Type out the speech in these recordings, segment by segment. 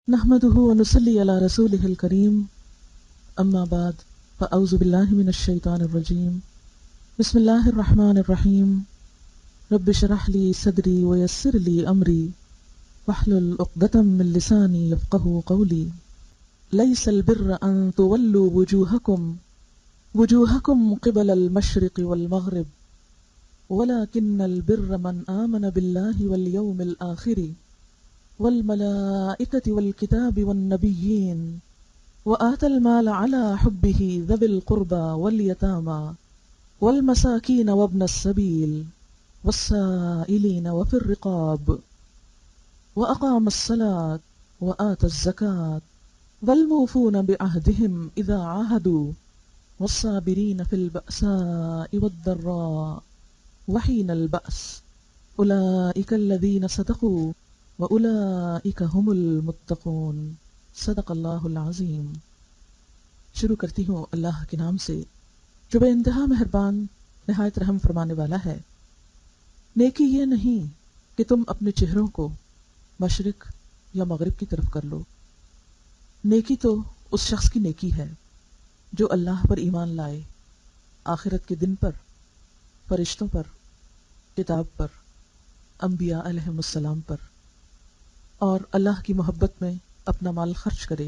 نحمده ونصلي على رسوله الكريم أما بعد فأعوذ بالله من الشيطان الرجيم بسم الله الرحمن الرحيم رب اشرح لي صدري ويسر لي أمري واحلل عقدة من لساني يفقهوا قولي ليس البر أن تولوا وجوهكم قبل المشرق والمغرب ولكن البر من آمن بالله واليوم الآخر والملائكة والكتاب والنبيين وآتى المال على حبه ذوي القربى واليتامى والمساكين وابن السبيل والسائلين وفي الرقاب وأقام الصلاة وآتى الزكاة والموفون بعهدهم إذا عاهدوا والصابرين في البأساء والضراء وحين البأس أولئك الذين صدقوا وَأُولَئِكَ هُمُ الْمُتَّقُونَ صدق اللہ العظیم۔ شروع کرتی ہوں اللہ کے نام سے جو بے انتہا مہربان نہایت رحم فرمانے والا ہے۔ نیکی یہ نہیں کہ تم اپنے چہروں کو مشرق یا مغرب کی طرف کر لو، نیکی تو اس شخص کی نیکی ہے جو اللہ پر ایمان لائے، آخرت کے دن پر، فرشتوں پر، کتاب پر، انبیاء علیہم السلام پر، اور اللہ کی محبت میں اپنا مال خرچ کرے،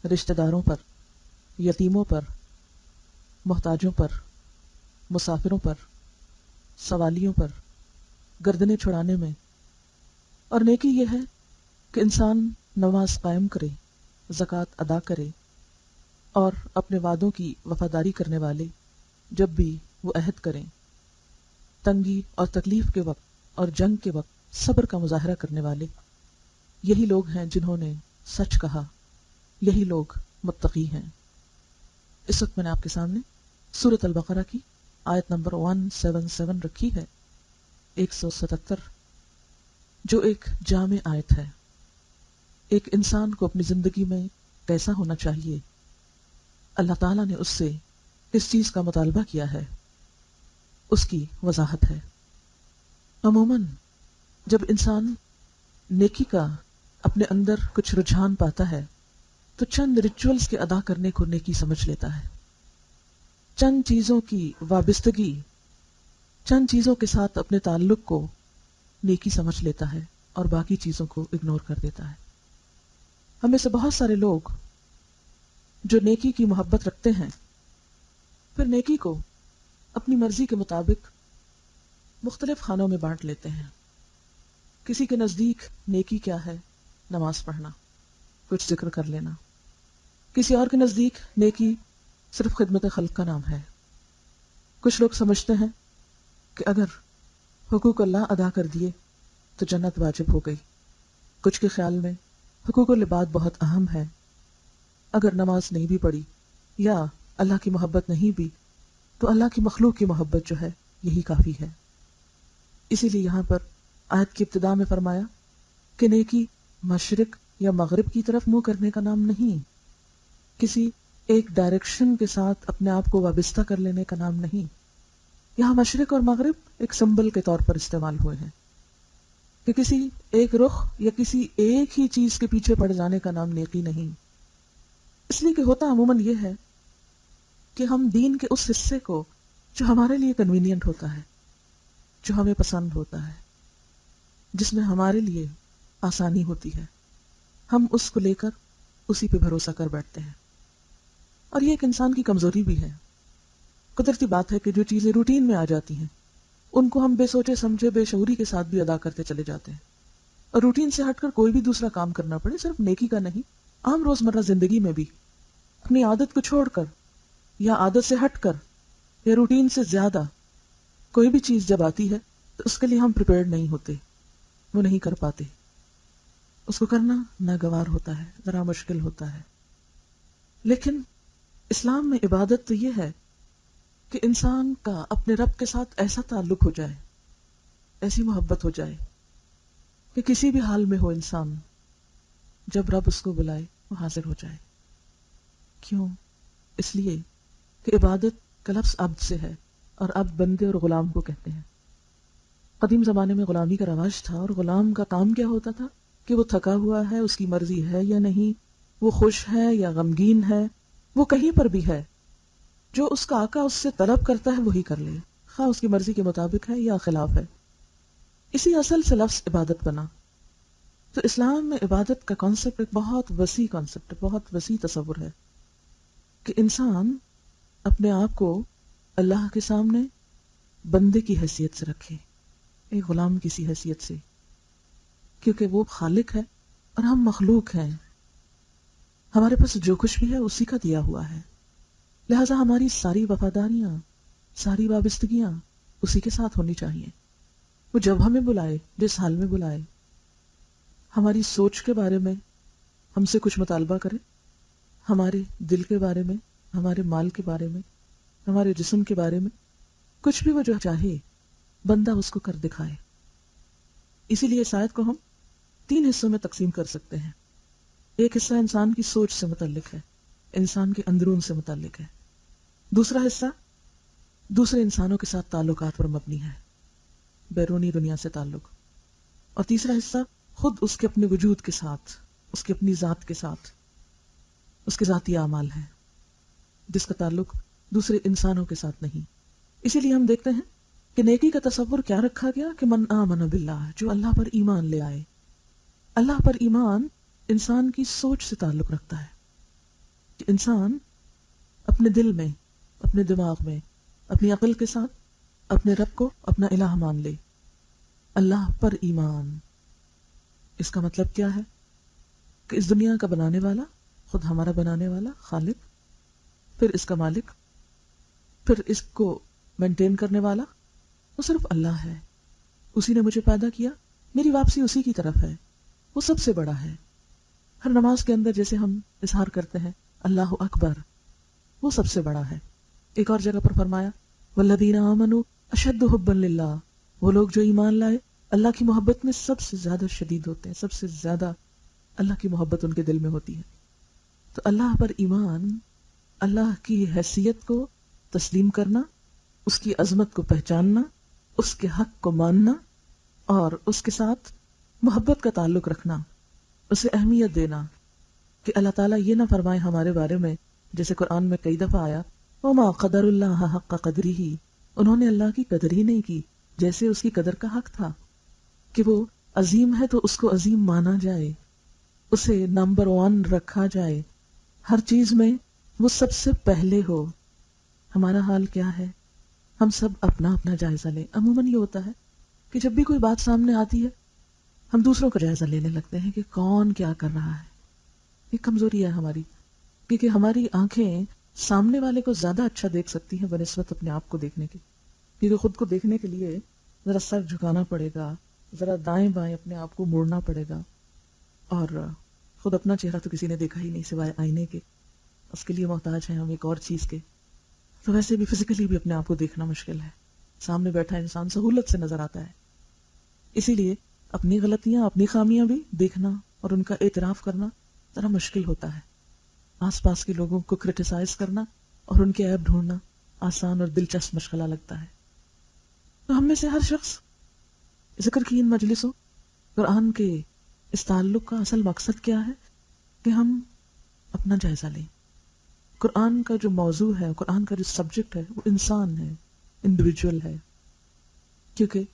رشتہ داروں پر، یتیموں پر، محتاجوں پر، مسافروں پر، سوالیوں پر، گردنیں چھڑانے میں۔ اور نیکی یہ ہے کہ انسان نماز قائم کرے، زکوٰۃ ادا کرے، اور اپنے وعدوں کی وفاداری کرنے والے جب بھی وہ عہد کریں، تنگی اور تکلیف کے وقت اور جنگ کے وقت صبر کا مظاہرہ کرنے والے، یہی لوگ ہیں جنہوں نے سچ کہا، یہی لوگ متقی ہیں۔ اس وقت میں نے آپ کے سامنے سورۃ البقرہ کی آیت نمبر 177 رکھی ہے، 177، جو ایک جامع آیت ہے۔ ایک انسان کو اپنی زندگی میں کیسا ہونا چاہیے، اللہ تعالیٰ نے اس سے کس چیز کا مطالبہ کیا ہے، اس کی وضاحت ہے۔ عموماً جب انسان نیکی کا اپنے اندر کچھ رجحان پاتا ہے تو چند ریچولز کے ادا کرنے کو نیکی سمجھ لیتا ہے، چند چیزوں کی وابستگی، چند چیزوں کے ساتھ اپنے تعلق کو نیکی سمجھ لیتا ہے اور باقی چیزوں کو اگنور کر دیتا ہے۔ ہم میں سے بہت سارے لوگ جو نیکی کی محبت رکھتے ہیں پھر نیکی کو اپنی مرضی کے مطابق مختلف خانوں میں بانٹ لیتے ہیں۔ کسی کے نزدیک نیکی کیا ہے؟ نماز پڑھنا، کچھ ذکر کر لینا۔ کسی اور کے نزدیک نیکی صرف خدمت خلق کا نام ہے۔ کچھ لوگ سمجھتے ہیں کہ اگر حقوق اللہ ادا کر دیے تو جنت واجب ہو گئی۔ کچھ کے خیال میں حقوق العباد بہت اہم ہے، اگر نماز نہیں بھی پڑھی یا اللہ کی محبت نہیں بھی تو اللہ کی مخلوق کی محبت جو ہے یہی کافی ہے۔ اسی لیے یہاں پر آیت کی ابتدا میں فرمایا کہ نیکی مشرق یا مغرب کی طرف منہ کرنے کا نام نہیں، کسی ایک ڈائریکشن کے ساتھ اپنے آپ کو وابستہ کر لینے کا نام نہیں۔ یہاں مشرق اور مغرب ایک سمبل کے طور پر استعمال ہوئے ہیں کہ کسی ایک رخ یا کسی ایک ہی چیز کے پیچھے پڑ جانے کا نام نیکی نہیں۔ اس لیے کہ ہوتا عموماً یہ ہے کہ ہم دین کے اس حصے کو جو ہمارے لیے کنوینینٹ ہوتا ہے، جو ہمیں پسند ہوتا ہے، جس میں ہمارے لیے آسانی ہوتی ہے، ہم اس کو لے کر اسی پہ بھروسہ کر بیٹھتے ہیں۔ اور یہ ایک انسان کی کمزوری بھی ہے۔ قدرتی بات ہے کہ جو چیزیں روٹین میں آ جاتی ہیں ان کو ہم بے سوچے سمجھے بے شعوری کے ساتھ بھی ادا کرتے چلے جاتے ہیں، اور روٹین سے ہٹ کر کوئی بھی دوسرا کام کرنا پڑے، صرف نیکی کا نہیں، عام روزمرہ زندگی میں بھی اپنی عادت کو چھوڑ کر یا عادت سے ہٹ کر یا روٹین سے زیادہ کوئی بھی چیز جب آتی ہے تو اس کے لیے ہم پریپیئرڈ نہیں ہوتے، وہ نہیں کر پاتے، اس کو کرنا ناگوار ہوتا ہے، ذرا مشکل ہوتا ہے۔ لیکن اسلام میں عبادت تو یہ ہے کہ انسان کا اپنے رب کے ساتھ ایسا تعلق ہو جائے، ایسی محبت ہو جائے کہ کسی بھی حال میں ہو انسان، جب رب اس کو بلائے وہ حاضر ہو جائے۔ کیوں؟ اس لیے کہ عبادت کا لفظ عبد سے ہے، اور عبد بندے اور غلام کو کہتے ہیں۔ قدیم زمانے میں غلامی کا رواج تھا، اور غلام کا کام کیا ہوتا تھا کہ وہ تھکا ہوا ہے، اس کی مرضی ہے یا نہیں، وہ خوش ہے یا غمگین ہے، وہ کہیں پر بھی ہے، جو اس کا آقا اس سے طلب کرتا ہے وہی کر لے، خواہ اس کی مرضی کے مطابق ہے یا خلاف ہے۔ اسی اصل سے لفظ عبادت بنا۔ تو اسلام میں عبادت کا کانسیپٹ ایک بہت وسیع کانسیپٹ ہے، بہت وسیع تصور ہے کہ انسان اپنے آپ کو اللہ کے سامنے بندے کی حیثیت سے رکھے، ایک غلام کی سی حیثیت سے، کیونکہ وہ خالق ہے اور ہم مخلوق ہیں، ہمارے پاس جو کچھ بھی ہے اسی کا دیا ہوا ہے، لہذا ہماری ساری وفاداریاں، ساری وابستگیاں اسی کے ساتھ ہونی چاہیے۔ وہ جب ہمیں بلائے، جس حال میں بلائے، ہماری سوچ کے بارے میں ہم سے کچھ مطالبہ کرے، ہمارے دل کے بارے میں، ہمارے مال کے بارے میں، ہمارے جسم کے بارے میں، کچھ بھی وہ جو چاہے بندہ اس کو کر دکھائے۔ اسی لیے اس آیت کو ہم 3 حصوں میں تقسیم کر سکتے ہیں۔ ایک حصہ انسان کی سوچ سے متعلق ہے، انسان کے اندرون سے متعلق ہے۔ دوسرا حصہ دوسرے انسانوں کے ساتھ تعلقات پر مبنی ہے، بیرونی دنیا سے تعلق۔ اور تیسرا حصہ خود اس کے اپنے وجود کے ساتھ، اس کے اپنی ذات کے ساتھ، اس کے ذاتی اعمال ہے، جس کا تعلق دوسرے انسانوں کے ساتھ نہیں۔ اسی لیے ہم دیکھتے ہیں کہ نیکی کا تصور کیا رکھا گیا کہ من آمن باللہ، جو اللہ پر ایمان لے آئے۔ اللہ پر ایمان انسان کی سوچ سے تعلق رکھتا ہے کہ انسان اپنے دل میں، اپنے دماغ میں، اپنی عقل کے ساتھ اپنے رب کو اپنا الہ مان لے۔ اللہ پر ایمان، اس کا مطلب کیا ہے کہ اس دنیا کا بنانے والا، خود ہمارا بنانے والا خالق، پھر اس کا مالک، پھر اس کو مینٹین کرنے والا وہ صرف اللہ ہے۔ اسی نے مجھے پیدا کیا، میری واپسی اسی کی طرف ہے، وہ سب سے بڑا ہے۔ ہر نماز کے اندر جیسے ہم اظہار کرتے ہیں اللہ اکبر، وہ سب سے بڑا ہے۔ ایک اور جگہ پر فرمایا والذین آمنوا اشد حبا للہ، وہ لوگ جو ایمان لائے اللہ کی محبت میں سب سے زیادہ شدید ہوتے ہیں، سب سے زیادہ اللہ کی محبت ان کے دل میں ہوتی ہے۔ تو اللہ پر ایمان، اللہ کی حیثیت کو تسلیم کرنا، اس کی عظمت کو پہچاننا، اس کے حق کو ماننا اور اس کے ساتھ محبت کا تعلق رکھنا، اسے اہمیت دینا کہ اللہ تعالیٰ یہ نہ فرمائے ہمارے بارے میں، جیسے قرآن میں کئی دفعہ آیا وَمَا قَدَرُ اللَّهَ حَقَّ قَدْرِهِ، انہوں نے اللہ کی قدر ہی نہیں کی جیسے اس کی قدر کا حق تھا، کہ وہ عظیم ہے تو اس کو عظیم مانا جائے، اسے نمبر 1 رکھا جائے، ہر چیز میں وہ سب سے پہلے ہو۔ ہمارا حال کیا ہے؟ ہم سب اپنا اپنا جائزہ لیں۔ عموماً یہ ہوتا ہے کہ جب بھی کوئی بات سامنے آتی ہے ہم دوسروں کا جائزہ لینے لگتے ہیں کہ کون کیا کر رہا ہے۔ یہ کمزوری ہے ہماری، کیونکہ ہماری آنکھیں سامنے والے کو زیادہ اچھا دیکھ سکتی ہیں بنسبت اپنے آپ کو دیکھنے کی، کیونکہ خود کو دیکھنے کے لیے ذرا سر جھکانا پڑے گا، ذرا دائیں بائیں اپنے آپ کو موڑنا پڑے گا، اور خود اپنا چہرہ تو کسی نے دیکھا ہی نہیں سوائے آئینے کے، اس کے لیے محتاج ہیں ہم ایک اور چیز کے۔ تو ویسے بھی فزیکلی بھی اپنے آپ کو دیکھنا مشکل ہے، سامنے بیٹھا انسان سہولت سے نظر آتا ہے، اسی لیے اپنی غلطیاں، اپنی خامیاں بھی دیکھنا اور ان کا اعتراف کرنا ذرا مشکل ہوتا ہے۔ آس پاس کے لوگوں کو کرٹیسائز کرنا اور ان کے عیب ڈھونڈنا آسان اور دلچسپ مشغلہ لگتا ہے۔ تو ہم میں سے ہر شخص ذکر کی ان مجلسوں، قرآن کے اس تعلق کا اصل مقصد کیا ہے کہ ہم اپنا جائزہ لیں۔ قرآن کا جو موضوع ہے، قرآن کا جو سبجیکٹ ہے، وہ انسان ہے، انڈیویجول ہے، کیونکہ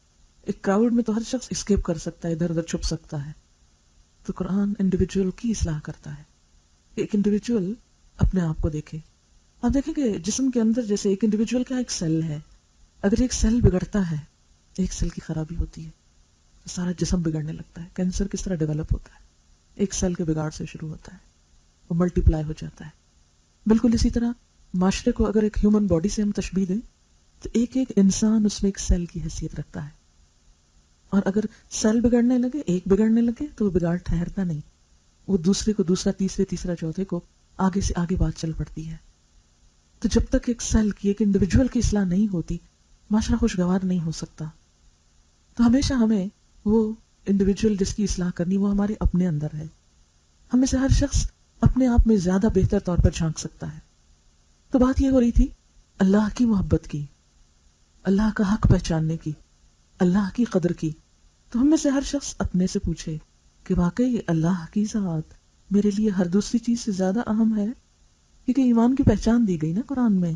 ایک کراؤڈ میں تو ہر شخص اسکیپ کر سکتا ہے، ادھر ادھر چھپ سکتا ہے، تو قرآن انڈیویجول کی اصلاح کرتا ہے۔ ایک انڈیویجول اپنے آپ کو دیکھے۔ آپ دیکھیں کہ جسم کے اندر جیسے ایک انڈیویجول کا ایک سیل ہے، اگر ایک سیل بگڑتا ہے، ایک سیل کی خرابی ہوتی ہے تو سارا جسم بگڑنے لگتا ہے۔ کینسر کس طرح ڈیولپ ہوتا ہے؟ ایک سیل کے بگاڑ سے شروع ہوتا ہے، وہ ملٹی پلائی ہو جاتا ہے۔ بالکل اسی طرح معاشرے کو اگر ایک ہیومن باڈی سے ہم تشبیہ دیں تو ایک ایک انسان اس میں ایک سیل کی حیثیت رکھتا ہے، اور اگر سیل بگڑنے لگے، ایک بگڑنے لگے تو وہ بگاڑ ٹھہرتا نہیں، وہ دوسرے کو، دوسرا تیسرے، تیسرا چوتھے کو، آگے سے آگے بات چل پڑتی ہے۔ تو جب تک ایک سیل کی، ایک انڈیویجول کی اصلاح نہیں ہوتی، معاشرہ خوشگوار نہیں ہو سکتا۔ تو ہمیشہ ہمیں وہ انڈیویجول جس کی اصلاح کرنی، وہ ہمارے اپنے اندر ہے۔ ہم میں سے ہر شخص اپنے آپ میں زیادہ بہتر طور پر جھانک سکتا ہے۔ تو بات یہ ہو رہی تھی اللہ کی محبت کی، اللہ کا حق پہچاننے کی، اللہ کی قدر کی۔ تو ہم میں سے ہر شخص اپنے سے پوچھے کہ واقعی اللہ کی ذات میرے لیے ہر دوسری چیز سے زیادہ اہم ہے، کیونکہ ایمان کی پہچان دی گئی نا قرآن میں،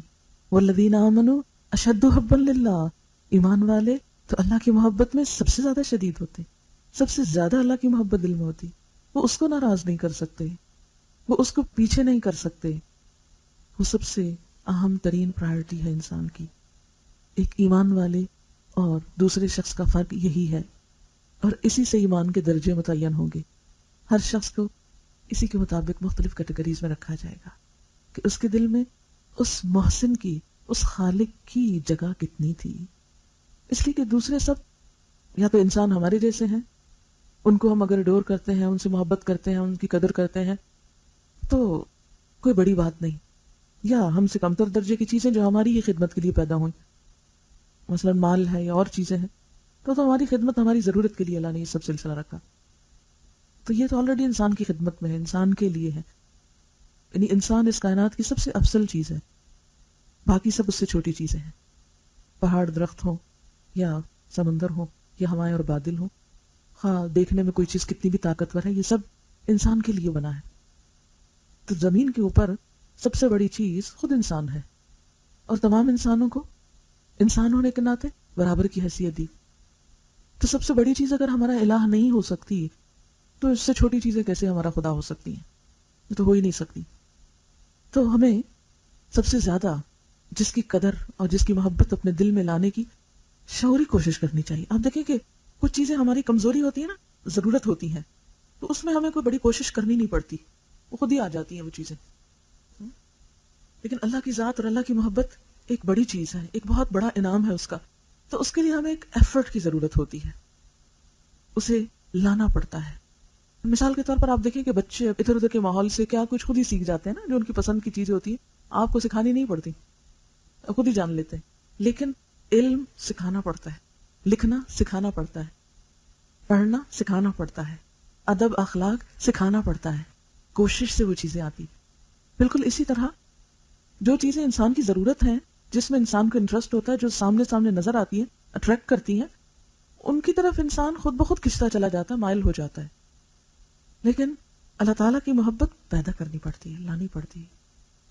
والذین آمنوا اشد حبا للہ، ایمان والے تو اللہ کی محبت میں سب سے زیادہ شدید ہوتے، سب سے زیادہ اللہ کی محبت دل میں ہوتی، وہ اس کو ناراض نہیں کر سکتے، وہ اس کو پیچھے نہیں کر سکتے، وہ سب سے اہم ترین پرائرٹی ہے انسان کی۔ ایک ایمان والے اور دوسرے شخص کا فرق یہی ہے، اور اسی سے ایمان کے درجے متعین ہوں گے۔ ہر شخص کو اسی کے مطابق مختلف کیٹیگریز میں رکھا جائے گا کہ اس کے دل میں اس محسن کی، اس خالق کی جگہ کتنی تھی۔ اس لیے کہ دوسرے سب یا تو انسان ہمارے جیسے ہیں، ان کو ہم اگر اڈور کرتے ہیں، ان سے محبت کرتے ہیں، ان کی قدر کرتے ہیں تو کوئی بڑی بات نہیں، یا ہم سے کمتر درجے کی چیزیں جو ہماری ہی خدمت کے لیے پیدا ہوئیں، مثلا مال ہے یا اور چیزیں ہیں، تو ہماری خدمت، ہماری ضرورت کے لیے اللہ نے یہ سب سلسلہ رکھا، تو یہ تو آلریڈی انسان کی خدمت میں ہے، انسان کے لیے ہے، یعنی انسان اس کائنات کی سب سے افضل چیز ہے، باقی سب اس سے چھوٹی چیزیں ہیں، پہاڑ درخت ہوں یا سمندر ہوں یا ہوائیں اور بادل ہوں، خواہ دیکھنے میں کوئی چیز کتنی بھی طاقتور ہے، یہ سب انسان کے لیے بنا ہے۔ تو زمین کے اوپر سب سے بڑی چیز خود انسان ہے، اور تمام انسانوں کو انسان ہونے کے ناطے برابر کی حیثیت دی۔ تو سب سے بڑی چیز اگر ہمارا الہ نہیں ہو سکتی تو اس سے چھوٹی چیزیں کیسے ہمارا خدا ہو سکتی ہیں؟ یہ تو ہو ہی نہیں سکتی۔ تو ہمیں سب سے زیادہ جس کی قدر اور جس کی محبت اپنے دل میں لانے کی شعوری کوشش کرنی چاہیے۔ آپ دیکھیں کہ کچھ چیزیں ہماری کمزوری ہوتی ہیں نا، ضرورت ہوتی ہیں، تو اس میں ہمیں کوئی بڑی کوشش کرنی نہیں پڑتی، وہ خود ہی آ جاتی ہیں وہ چیزیں۔ لیکن اللہ کی ذات اور اللہ کی محبت ایک بڑی چیز ہے، ایک بہت بڑا انعام ہے اس کا، تو اس کے لیے ہمیں ایک ایفرٹ کی ضرورت ہوتی ہے، اسے لانا پڑتا ہے۔ مثال کے طور پر آپ دیکھیں کہ بچے ادھر ادھر کے ماحول سے کیا کچھ خود ہی سیکھ جاتے ہیں نا، جو ان کی پسند کی چیزیں ہوتی ہیں آپ کو سکھانی نہیں پڑتی، خود ہی جان لیتے ہیں۔ لیکن علم سکھانا پڑتا ہے، لکھنا سکھانا پڑتا ہے، پڑھنا سکھانا پڑتا ہے، ادب اخلاق سکھانا پڑتا ہے، کوشش سے وہ چیزیں آتی۔ بالکل اسی طرح جو چیزیں انسان کی ضرورت ہیں، جس میں انسان کو انٹرسٹ ہوتا ہے، جو سامنے سامنے نظر آتی ہیں، اٹریکٹ کرتی ہیں، ان کی طرف انسان خود بخود کھنچتا چلا جاتا ہے، مائل ہو جاتا ہے۔ لیکن اللہ تعالیٰ کی محبت پیدا کرنی پڑتی ہے، لانی پڑتی ہے۔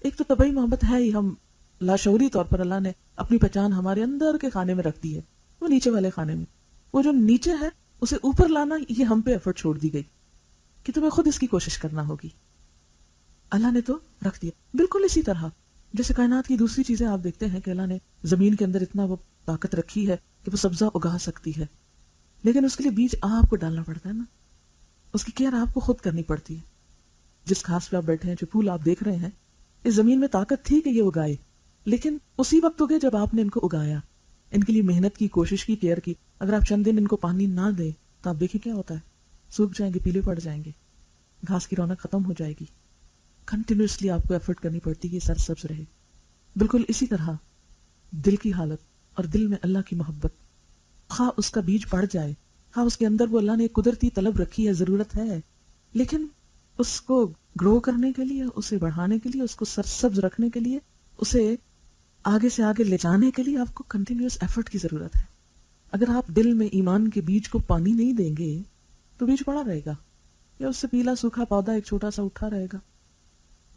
ایک تو طبعی محبت ہے ہی، ہم لاشعوری طور پر اللہ نے اپنی پہچان ہمارے اندر کے خانے میں رکھ دی ہے، وہ نیچے والے خانے میں، وہ جو نیچے ہے اسے اوپر لانا، یہ ہم پہ ایفرٹ چھوڑ دی گئی کہ تمہیں خود اس کی کوشش کرنا ہوگی۔ اللہ نے تو رکھ دیا۔ بالکل اسی طرح جیسے کائنات کی دوسری چیزیں آپ دیکھتے ہیں کہ اللہ نے زمین کے اندر اتنا وہ طاقت رکھی ہے کہ وہ سبزہ اگا سکتی ہے، لیکن اس کے لیے بیج آپ کو ڈالنا پڑتا ہے نا، اس کی کیئر آپ کو خود کرنی پڑتی ہے۔ جس گھاس پہ آپ بیٹھے ہیں، جو پھول آپ دیکھ رہے ہیں، اس زمین میں طاقت تھی کہ یہ اگائے، لیکن اسی وقت اگے جب آپ نے ان کو اگایا، ان کے لیے محنت کی، کوشش کی، کیئر کی۔ اگر آپ چند دن ان کو پانی نہ دیں تو آپ دیکھیں کیا ہوتا ہے، سوکھ جائیں گے، پیلے پڑ جائیں گے، گھاس کی رونق ختم ہو جائے گی۔ کنٹینیوسلی آپ کو ایفرٹ کرنی پڑتی ہے کہ سرسبز رہے۔ بالکل اسی طرح دل کی حالت اور دل میں اللہ کی محبت، خواہ اس کا بیج پڑ جائے، خواہ اس کے اندر وہ اللہ نے ایک قدرتی طلب رکھی ہے، ضرورت ہے، لیکن اس کو گرو کرنے کے لیے، اسے بڑھانے کے لیے، اس کو سرسبز رکھنے کے لیے، اسے آگے سے آگے لے جانے کے لیے آپ کو کنٹینیوس ایفرٹ کی ضرورت ہے۔ اگر آپ دل میں ایمان کے بیج کو پانی نہیں دیں گے تو بیج پڑا رہے گا، یا اس سے پیلا سوکھا پودا ایک چھوٹا سا اٹھا رہے گا۔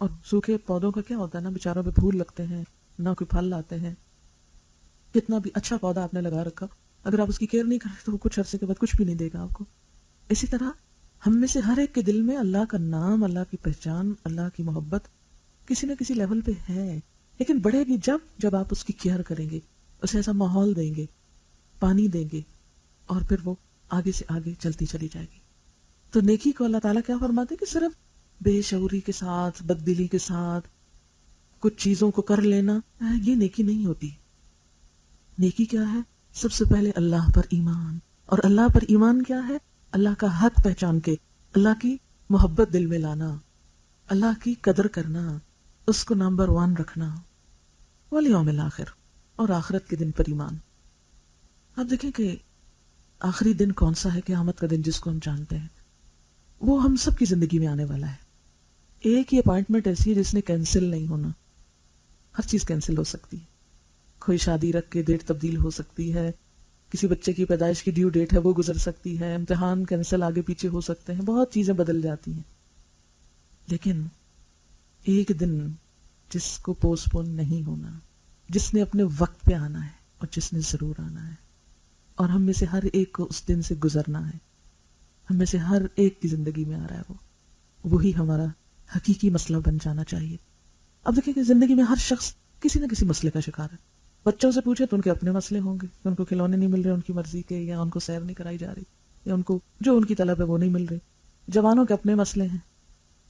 اور سوکھے پودوں کا کیا ہوتا ہے نا، بیچاروں پہ پھول لگتے ہیں، نہ کوئی پھل لاتے ہیں۔ کتنا بھی اچھا پودا آپ نے لگا رکھا، اگر آپ اس کی کیئر نہیں کریں تو وہ کچھ عرصے کے بعد کچھ بھی نہیں دے گا آپ کو۔ اسی طرح ہم میں سے ہر ایک کے دل میں اللہ کا نام، اللہ کی پہچان، اللہ کی محبت کسی نہ کسی لیول پہ ہے، لیکن بڑھے گی جب آپ اس کی کیئر کریں گے، اسے ایسا ماحول دیں گے، پانی دیں گے، اور پھر وہ آگے سے آگے چلتی چلی جائے گی۔ تو نیکی کو اللہ تعالیٰ کیا فرماتے کہ صرف بے شعوری کے ساتھ، بددلی کے ساتھ کچھ چیزوں کو کر لینا، یہ نیکی نہیں ہوتی۔ نیکی کیا ہے؟ سب سے پہلے اللہ پر ایمان، اور اللہ پر ایمان کیا ہے؟ اللہ کا حق پہچان کے، اللہ کی محبت دل میں لانا، اللہ کی قدر کرنا، اس کو نمبر 1 رکھنا، والیوم الآخر، اور آخرت کے دن پر ایمان۔ آپ دیکھیں کہ آخری دن کون سا ہے؟ قیامت کا دن، جس کو ہم جانتے ہیں، وہ ہم سب کی زندگی میں آنے والا ہے۔ ایک ہی اپائنٹمنٹ ایسی ہے جس نے کینسل نہیں ہونا، ہر چیز کینسل ہو سکتی ہے، کوئی شادی رکھ کے ڈیٹ تبدیل ہو سکتی ہے، کسی بچے کی پیدائش کی ڈیو ڈیٹ ہے وہ گزر سکتی ہے، امتحان کینسل آگے پیچھے ہو سکتے ہیں، بہت چیزیں بدل جاتی ہیں. لیکن ایک دن جس کو پوسٹ پون نہیں ہونا، جس نے اپنے وقت پہ آنا ہے اور جس نے ضرور آنا ہے، اور ہم میں سے ہر ایک کو اس دن سے گزرنا ہے، ہم میں سے ہر ایک کی زندگی میں آ رہا ہے، وہی ہمارا حقیقی مسئلہ بن جانا چاہیے. اب دیکھیں کہ زندگی میں ہر شخص کسی نہ کسی مسئلے کا شکار ہے. بچوں سے پوچھے تو ان کے اپنے مسئلے ہوں گے، ان کو کھلونے نہیں مل رہے ان کی مرضی کے، یا ان کو سیر نہیں کرائی جا رہی، یا ان کو جو ان کی طلب ہے وہ نہیں مل رہی. جوانوں کے اپنے مسئلے ہیں،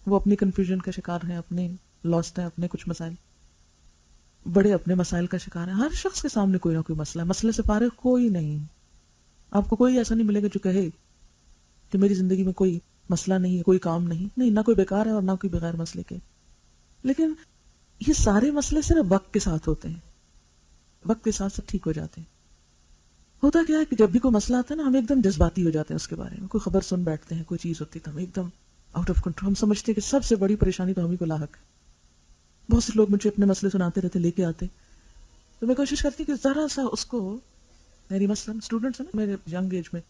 وہ اپنی کنفیوژن کا شکار ہیں، اپنے لاسٹ ہیں، اپنے کچھ مسائل. بڑے اپنے مسائل کا شکار ہیں. ہر شخص کے سامنے کوئی نہ کوئی مسئلہ ہے. مسئلے سے فارغ کوئی نہیں. آپ کو کوئی ایسا نہیں ملے گا جو کہے کہ میری زندگی میں کوئی مسئلہ نہیں ہے، کوئی کام نہیں، نہ کوئی بیکار ہے اور نہ کوئی بغیر مسئلے کے. لیکن یہ سارے مسئلے صرف وقت کے ساتھ ہوتے ہیں، وقت کے ساتھ سب ٹھیک ہو جاتے ہیں. ہوتا کیا ہے کہ جب بھی کوئی مسئلہ آتا ہے نا، ہم ایک دم جذباتی ہو جاتے ہیں اس کے بارے میں. کوئی خبر سن بیٹھتے ہیں، کوئی چیز ہوتی ہے تو ہم ایک دم آؤٹ آف کنٹرول. ہم سمجھتے ہیں کہ سب سے بڑی پریشانی تو ہم ہی کو لاحق ہے. بہت سے لوگ مجھے اپنے مسئلے سناتے رہتے، لے کے آتے، تو میں کوشش کرتی کہ ذرا سا اس کو، میری مثلاً اسٹوڈنٹس ہیں نا میرے ینگ ایج میں،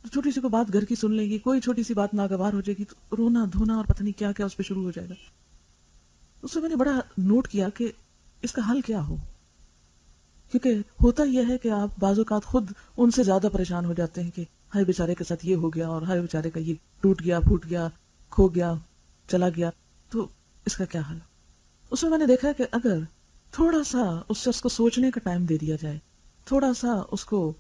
چھوٹی سی کوئی بات گھر کی سن لیں گی، کوئی چھوٹی سی بات ناگوار ہو جائے گی تو رونا دھونا اور پتہ نہیں کیا کیا اس پہ شروع ہو جائے گا. اس سے میں نے بڑا نوٹ کیا کہ اس کا حل کیا ہو. کیونکہ ہوتا یہ ہے کہ آپ بعض اوقات خود ان سے زیادہ پریشان ہو جاتے ہیں کہ ہائے بیچارے کے ساتھ یہ ہو گیا، اور ہائے بیچارے کا یہ ٹوٹ گیا، پھوٹ گیا، کھو گیا، چلا گیا، تو اس کا کیا حل. اس میں نے دیکھا کہ اگر تھوڑا سا اس کو سوچنے کا ٹائم دے دیا جائے، تھوڑا سا اس کو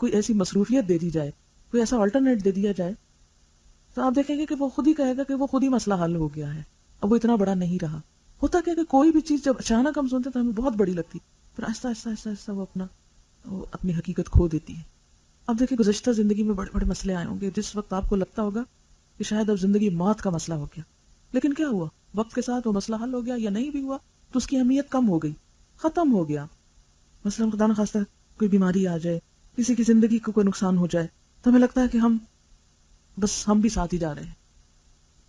کوئی ایسی مصروفیت دے دی جائے، کوئی ایسا آلٹرنیٹ دے دیا جائے، تو آپ دیکھیں گے کہ وہ خود ہی کہے گا کہ وہ خود ہی مسئلہ حل ہو گیا ہے، اب وہ اتنا بڑا نہیں رہا. ہوتا کیا کہ کوئی بھی چیز جب اچانک ہم سنتے تو ہمیں بہت بڑی لگتی، پھر آہستہ آہستہ آہستہ آہستہ وہ اپنی حقیقت کھو دیتی ہے. اب دیکھیں گزشتہ زندگی میں بڑے بڑے مسئلے آئے ہوں گے جس وقت آپ کو لگتا ہوگا کہ شاید اب زندگی موت کا مسئلہ ہو گیا، لیکن کیا ہوا؟ وقت کے ساتھ وہ مسئلہ حل ہو گیا، یا نہیں بھی ہوا تو اس کی اہمیت کم ہو گئی، ختم ہو گیا. مثلا خدا نہ خواستہ کوئی بیماری آ جائے، کسی کی زندگی کو کوئی نقصان ہو جائے تو ہمیں لگتا ہے کہ ہم بھی ساتھ ہی جا رہے ہیں،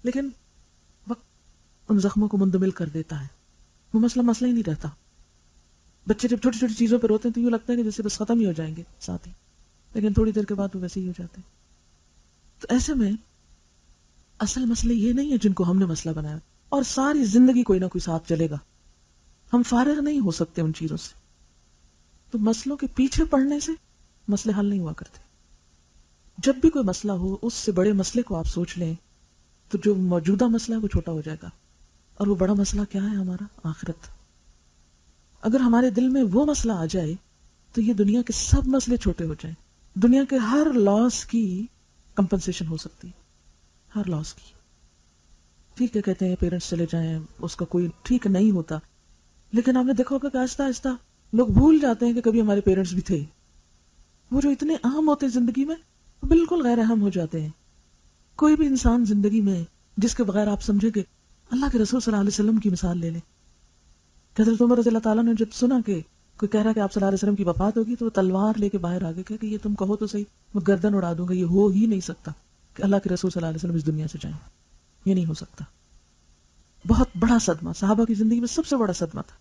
لیکن وقت ان زخموں کو مندمل کر دیتا ہے، وہ مسئلہ ہی نہیں رہتا. بچے جب چھوٹی چھوٹی چیزوں پہ روتے ہیں تو یوں لگتا ہے کہ جیسے بس ختم ہی ہو جائیں گے ساتھ ہی، لیکن تھوڑی دیر کے بعد وہ ویسے ہی ہو جاتے ہیں. تو ایسے میں اصل مسئلے یہ نہیں ہے جن کو ہم نے مسئلہ بنایا، اور ساری زندگی کوئی نہ کوئی ساتھ چلے گا، ہم فارغ نہیں ہو سکتے ان چیزوں سے. تو مسئلوں کے پیچھے پڑنے سے مسئلے حل نہیں ہوا کرتے. جب بھی کوئی مسئلہ ہو، اس سے بڑے مسئلے کو آپ سوچ لیں تو جو موجودہ مسئلہ ہے وہ چھوٹا ہو جائے گا، اور وہ بڑا مسئلہ کیا ہے؟ ہمارا آخرت. اگر ہمارے دل میں وہ مسئلہ آ جائے تو یہ دنیا کے سب مسئلے چھوٹے ہو جائیں. دنیا کے ہر لاس کی کمپنسیشن ہو سکتی ہے، ہر لاس کی. ٹھیک ہے کہتے ہیں پیرنٹس چلے جائیں اس کا کوئی ٹھیک نہیں ہوتا، لیکن آپ نے دیکھا ہوگا کہ آہستہ آہستہ لوگ بھول جاتے ہیں کہ کبھی ہمارے پیرنٹس بھی تھے. وہ جو اتنے اہم ہوتے ہیں زندگی میں وہ بالکل غیر اہم ہو جاتے ہیں. کوئی بھی انسان زندگی میں جس کے بغیر آپ سمجھے کہ اللہ کے رسول صلی اللہ علیہ وسلم کی مثال لے لیں. حضرت عمر رضی اللہ تعالیٰ نے جب سنا کہ کوئی کہہ رہا کہ آپ صلی اللہ علیہ وسلم کی وفات ہوگی تو وہ تلوار لے کے باہر آگے کہ یہ تم کہو تو صحیح، میں گردن اڑا دوں گا، یہ ہو ہی نہیں سکتا کہ اللہ کے رسول صلی اللہ علیہ وسلم اس دنیا سے جائیں، یہ نہیں ہو سکتا. بہت بڑا صدمہ، صحابہ کی زندگی میں سب سے بڑا صدمہ تھا.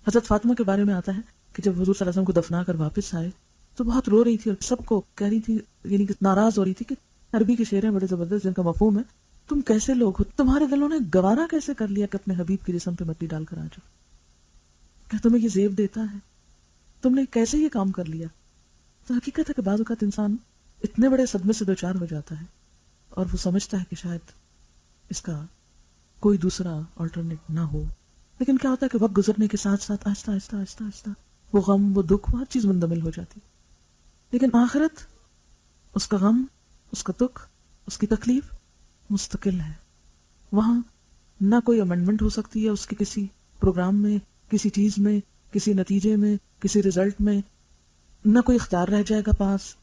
حضرت فاطمہ کے بارے میں آتا ہے کہ جب حضور صلی اللہ علیہ وسلم کو دفنا کر واپس آئے تو بہت رو رہی تھی اور سب کو کہہ رہی تھی، یعنی کہ ناراض ہو رہی تھی کہ عربی کے شعر ہیں بڑے زبردست جن کا مفہوم ہے، تم کیسے لوگ ہو، تمہارے دلوں نے گوارا کیسے کر لیا کہ اپنے حبیب کے جسم پہ مٹی ڈال کر آ جاؤ، کیا تمہیں یہ زیب دیتا ہے، تم نے کیسے یہ کام کر لیا. تو حقیقت ہے کہ بعض اوقات انسان اتنے بڑے صدمے سے دوچار ہو جاتا ہے اور وہ سمجھتا ہے کہ شاید اس کا کوئی دوسرا آلٹرنیٹ نہ ہو، لیکن کیا ہوتا ہے کہ وقت گزرنے کے ساتھ ساتھ آہستہ آہستہ آہستہ آہستہ وہ غم، وہ دکھ، وہ ہر چیز منتمل ہو جاتی. لیکن آخرت، اس کا غم، اس کا دکھ، اس کی تکلیف مستقل ہے. وہاں نہ کوئی امنڈمنٹ ہو سکتی ہے اس کے کسی پروگرام میں، کسی چیز میں، کسی نتیجے میں، کسی رزلٹ میں. نہ کوئی اختیار رہ جائے گا پاس،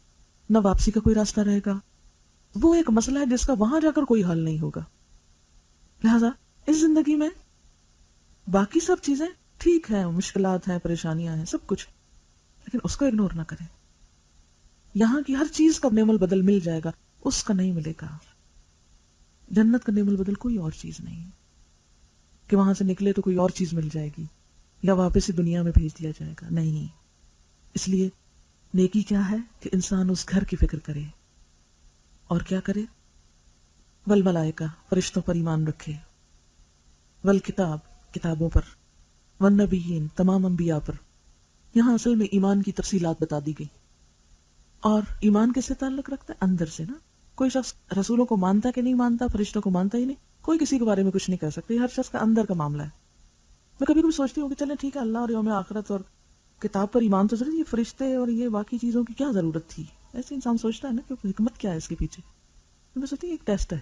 نہ واپسی کا کوئی راستہ رہے گا. وہ ایک مسئلہ ہے جس کا وہاں جا کر کوئی حل نہیں ہوگا. لہذا اس زندگی میں باقی سب چیزیں ٹھیک ہیں، مشکلات ہیں، پریشانیاں ہیں، سب کچھ، لیکن اس کو اگنور نہ کریں. یہاں کی ہر چیز کا نعم البدل مل جائے گا، اس کا نہیں ملے گا. جنت کا نعم البدل کوئی اور چیز نہیں کہ وہاں سے نکلے تو کوئی اور چیز مل جائے گی یا واپس ہی دنیا میں بھیج دیا جائے گا، نہیں. اس لیے نیکی کیا ہے کہ انسان اس گھر کی فکر کرے اور کیا کرے؟ والملائکہ فرشتوں پر ایمان رکھے، والکتاب کتابوں پر، والنبیین تمام انبیاء پر. یہاں اصل میں ایمان کی تفصیلات بتا دی گئی. اور ایمان کس سے تعلق رکھتا ہے؟ اندر سے نا. کوئی شخص رسولوں کو مانتا کہ نہیں مانتا، فرشتوں کو مانتا ہی نہیں، کوئی کسی کے بارے میں کچھ نہیں کہہ سکتا. ہر شخص کا اندر کا معاملہ ہے. میں کبھی کبھی سوچتی ہوں کہ چلیں ٹھیک ہے، اللہ اور یوم آخرت اور کتاب پر ایمان تو ضروری، یہ فرشتے اور یہ باقی چیزوں کی کیا ضرورت تھی؟ ایسے انسان سوچتا ہے نا کہ حکمت کیا ہے اس کے پیچھے. میں سوچتی ہوں ایک ٹیسٹ ہے،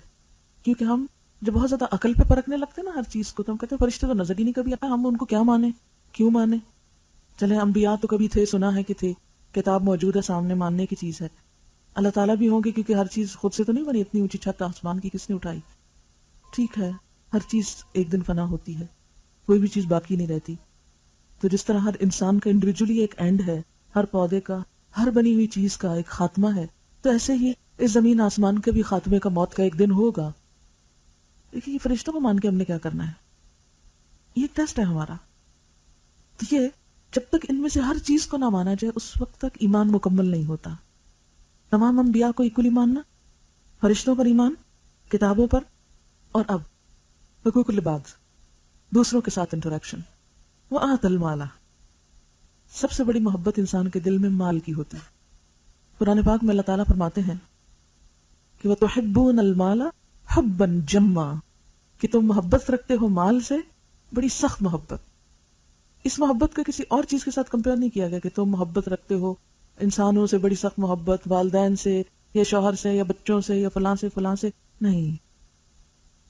کیونکہ ہم جب بہت زیادہ عقل پہ پرکھنے لگتے ہیں نا ہر چیز کو، تو ہم کہتے ہیں فرشتے تو نظر ہی نہیں کبھی آتا، ہم ان کو کیا مانے، کیوں مانے؟ چلے انبیاء تو کبھی تھے، سنا ہے کہ تھے، کتاب موجود ہے سامنے، ماننے کی چیز ہے. اللہ تعالیٰ بھی ہوں گے کیونکہ ہر چیز خود سے تو نہیں بنی، اتنی اونچی چھت آسمان کی کس نے اٹھائی؟ ٹھیک ہے، ہر چیز ایک دن فنا ہوتی ہے، کوئی بھی چیز باقی نہیں رہتی. تو جس طرح ہر انسان کا انڈیویجولی ایک اینڈ ہے، ہر پودے کا، ہر بنی ہوئی چیز کا ایک خاتمہ ہے، تو ایسے ہی اس زمین آسمان کے بھی خاتمے کا، موت کا ایک دن ہوگا. دیکھیے فرشتوں کو مان کے ہم نے کیا کرنا ہے؟ یہ ایک ٹیسٹ ہے ہمارا. تو یہ جب تک ان میں سے ہر چیز کو نہ مانا جائے اس وقت تک ایمان مکمل نہیں ہوتا. تمام انبیاء کو ایکولی ماننا، فرشتوں پر ایمان، کتابوں پر، اور اب حقوق العباد، دوسروں کے ساتھ انٹریکشن. وآت المال، سب سے بڑی محبت انسان کے دل میں مال کی ہوتی ہے. قرآن پاک میں اللہ تعالیٰ فرماتے ہیں کہ وَتُحِبُّونَ الْمَالَ حُبًّا جَمًّا، کہ تم محبت رکھتے ہو مال سے، بڑی سخت محبت. اس محبت کا کسی اور چیز کے ساتھ کمپیئر نہیں کیا گیا کہ تم محبت رکھتے ہو انسانوں سے بڑی سخت محبت، والدین سے یا شوہر سے یا بچوں سے یا فلاں سے فلاں سے نہیں.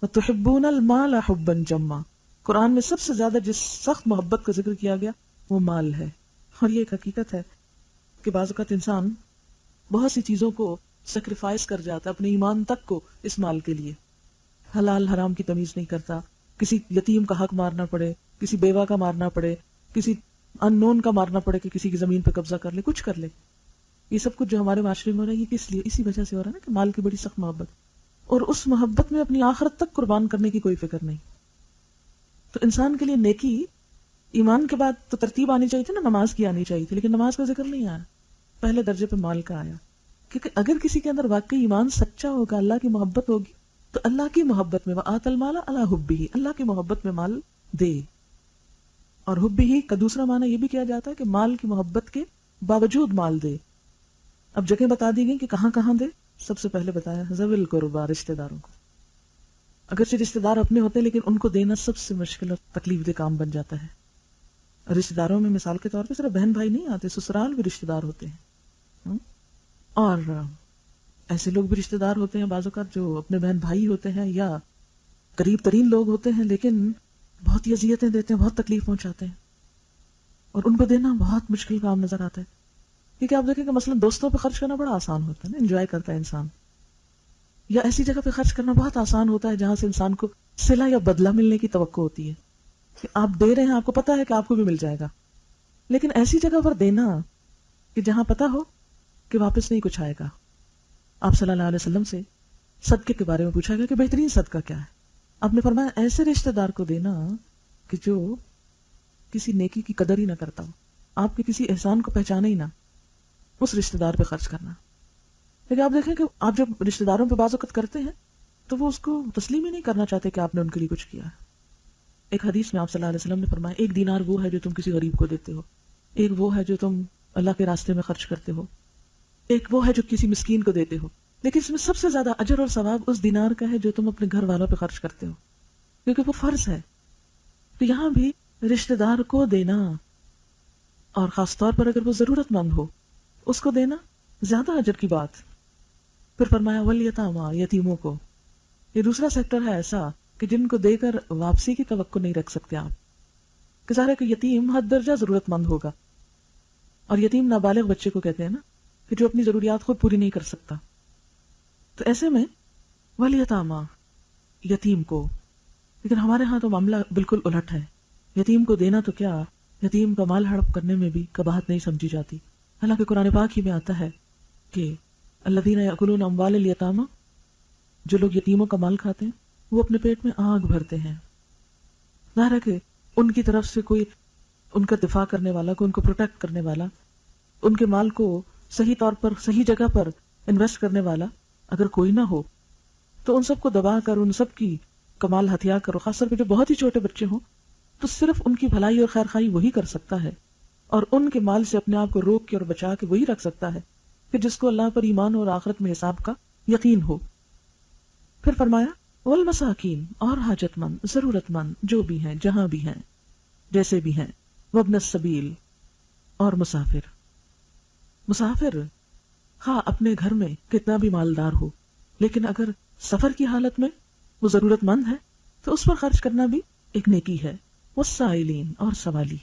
وَتُحِبُّونَ الْمَالَ حُبًّا جَمًّا، قرآن میں سب سے زیادہ جس سخت محبت کا ذکر کیا گیا وہ مال ہے. اور یہ ایک حقیقت ہے کہ بعض اوقات انسان بہت سی چیزوں کو سیکریفائس کر جاتا ہے، اپنے ایمان تک کو اس مال کے لیے. حلال حرام کی تمیز نہیں کرتا، کسی یتیم کا حق مارنا پڑے، کسی بیوہ کا مارنا پڑے، کسی ان نون کا مارنا پڑے کہ کسی کی زمین پہ قبضہ کر لے، کچھ کر لے. یہ سب کچھ جو ہمارے معاشرے میں ہو رہا ہے یہ کس لیے؟ اسی وجہ سے ہو رہا ہے نا کہ مال کی بڑی سخت محبت، اور اس محبت میں اپنی آخرت تک قربان کرنے کی کوئی فکر نہیں. تو انسان کے لیے نیکی، ایمان کے بعد تو ترتیب آنی چاہیے تھی نا، نماز کی آنی چاہیے تھی، لیکن نماز کا ذکر نہیں آیا، پہلے درجے پہ مال کا آیا. کیونکہ اگر کسی کے اندر واقعی ایمان سچا ہوگا، اللہ کی محبت ہوگی، تو اللہ کی محبت میں وآت المال علی حبہ، اللہ کی محبت میں مال دے. اور حبہ کا دوسرا معنی یہ بھی کیا جاتا ہے کہ مال کی محبت کے باوجود مال دے. اب جگہ بتا دی گئی کہ کہاں کہاں دے. سب سے پہلے بتایا ذوی القربى، رشتہ داروں کو. اگرچہ رشتہ دار اپنے ہوتے ہیں لیکن ان کو دینا سب سے مشکل اور تکلیف دہ کام بن جاتا ہے. رشتہ داروں میں مثال کے طور پہ صرف بہن بھائی نہیں آتے، سسرال بھی رشتہ دار ہوتے ہیں. اور ایسے لوگ بھی رشتہ دار ہوتے ہیں بعض اوقات جو اپنے بہن بھائی ہوتے ہیں یا قریب ترین لوگ ہوتے ہیں، لیکن بہت ہی اذیتیں دیتے ہیں، بہت تکلیف پہنچاتے ہیں، اور ان کو دینا بہت مشکل کام نظر آتا ہے. کیونکہ آپ دیکھیں کہ مثلا دوستوں پہ خرچ کرنا بڑا آسان ہوتا ہے نا، انجوائے کرتا ہے انسان. یا ایسی جگہ پہ خرچ کرنا بہت آسان ہوتا ہے جہاں سے انسان کو صلہ یا بدلہ ملنے کی توقع ہوتی ہے کہ آپ دے رہے ہیں، آپ کو پتا ہے کہ آپ کو بھی مل جائے گا. لیکن ایسی جگہ پر دینا کہ جہاں پتا ہو کہ واپس نہیں کچھ آئے گا. آپ صلی اللہ علیہ وسلم سے صدقے کے بارے میں پوچھا گیا کہ بہترین صدقہ کیا ہے. آپ نے فرمایا ایسے رشتہ دار کو دینا کہ جو کسی نیکی کی قدر ہی نہ کرتا ہو، آپ کے کسی احسان کو پہچانے ہی نہ، اس رشتہ دار پہ خرچ کرنا. لیکن آپ دیکھیں کہ آپ جب رشتہ داروں پہ بعض وقت کرتے ہیں تو وہ اس کو تسلیم ہی نہیں کرنا چاہتے کہ آپ نے ان کے لیے کچھ کیا ہے. ایک حدیث میں آپ صلی اللہ علیہ وسلم نے فرمایا ایک دینار وہ ہے جو تم کسی غریب کو دیتے ہو، ایک وہ ہے جو تم اللہ کے راستے میں خرچ کرتے ہو، ایک وہ ہے جو کسی مسکین کو دیتے ہو. لیکن اس میں سب سے زیادہ اجر اور ثواب اس دینار کا ہے جو تم اپنے گھر والوں پہ خرچ کرتے ہو، کیونکہ وہ فرض ہے. تو یہاں بھی رشتہ دار کو دینا، اور خاص طور پر اگر وہ ضرورت مند ہو اس کو دینا زیادہ اجر کی بات. پھر فرمایا والیتامی، یتیموں کو. یہ دوسرا سیکٹر ہے ایسا کہ جن کو دے کر واپسی کی توقع نہیں رکھ سکتے آپ، کہ ظاہر ہے کہ یتیم حد درجہ ضرورت مند ہوگا. اور یتیم نابالغ بچے کو کہتے ہیں نا کہ جو اپنی ضروریات خود پوری نہیں کر سکتا. تو ایسے میں والیتامی، یتیم کو. لیکن ہمارے ہاں تو معاملہ بالکل الٹ ہے. یتیم کو دینا تو کیا، یتیم کا مال ہڑپ کرنے میں بھی قباحت نہیں سمجھی جاتی. حالانکہ قرآن پاک ہی میں آتا ہے کہ الذین یأکلون اموال الیتامی، جو لوگ یتیموں کا مال کھاتے ہیں وہ اپنے پیٹ میں آگ بھرتے ہیں. ظاہر ہے کہ ان کی طرف سے کوئی ان کا دفاع کرنے والا، کوئی ان کو پروٹیکٹ کرنے والا ان کے مال کو صحیح طور پر صحیح جگہ پر انویسٹ کرنے والا اگر کوئی نہ ہو تو ان سب کو دبا کر ان سب کی کمال ہتھیا کرو، خاص طور پہ جو بہت ہی چھوٹے بچے ہوں تو صرف ان کی بھلائی اور خیر خواہی وہی کر سکتا ہے، اور ان کے مال سے اپنے آپ کو روک کے اور بچا کے وہی رکھ سکتا ہے کہ جس کو اللہ پر ایمان اور آخرت میں حساب کا یقین ہو۔ پھر فرمایا والمساکین، اور حاجت مند، ضرورت مند جو بھی ہیں، جہاں بھی ہیں، جیسے بھی ہیں، وابن السبیل، اور مسافر۔ مسافر ہاں اپنے گھر میں کتنا بھی مالدار ہو، لیکن اگر سفر کی حالت میں وہ ضرورت مند ہے تو اس پر خرچ کرنا بھی ایک نیکی ہے۔ والسائلین، اور سوالی۔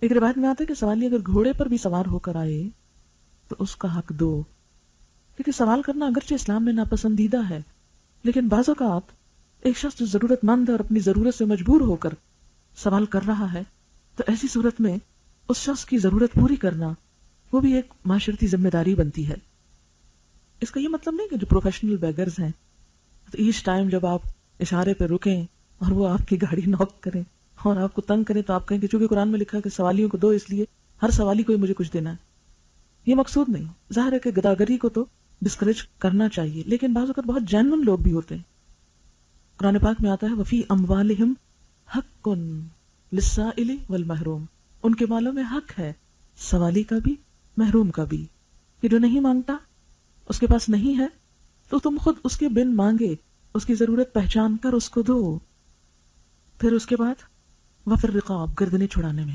ایک روایت میں آتا ہے کہ سوالی اگر گھوڑے پر بھی سوار ہو کر آئے تو اس کا حق دو، کیونکہ سوال کرنا اگرچہ اسلام میں ناپسندیدہ ہے، لیکن بعض اوقات ایک شخص جو ضرورت مند ہے اور اپنی ضرورت سے مجبور ہو کر سوال کر رہا ہے تو ایسی صورت میں اس شخص کی ضرورت پوری کرنا وہ بھی ایک معاشرتی ذمہ داری بنتی ہے۔ اس کا یہ مطلب نہیں کہ جو پروفیشنل بیگرز ہیں تو ایچ ٹائم جب آپ اشارے پہ رکیں اور وہ آپ کی گاڑی نوک کریں اور آپ کو تنگ کریں تو آپ کہیں کہ چونکہ قرآن میں لکھا کہ سوالیوں کو دو، اس لیے ہر سوالی کو مجھے کچھ دینا ہے۔ یہ مقصود نہیں، ظاہر ہے کہ گداگری کو تو ڈسکریج کرنا چاہیے، لیکن بعض اوقات بہت جینون لوگ بھی ہوتے ہیں۔ قرآن پاک میں آتا ہے وفی اموالہم حق للسائل والمحروم، ان کے مالوں میں حق ہے، سوالی کا بھی محروم کا بھی، کہ جو نہیں مانگتا، اس کے پاس نہیں ہے تو تم خود اس کے بن مانگے اس کی ضرورت پہچان کر اس کو دو۔ پھر اس کے بعد وفر رقاب، گردنیں چھڑانے میں۔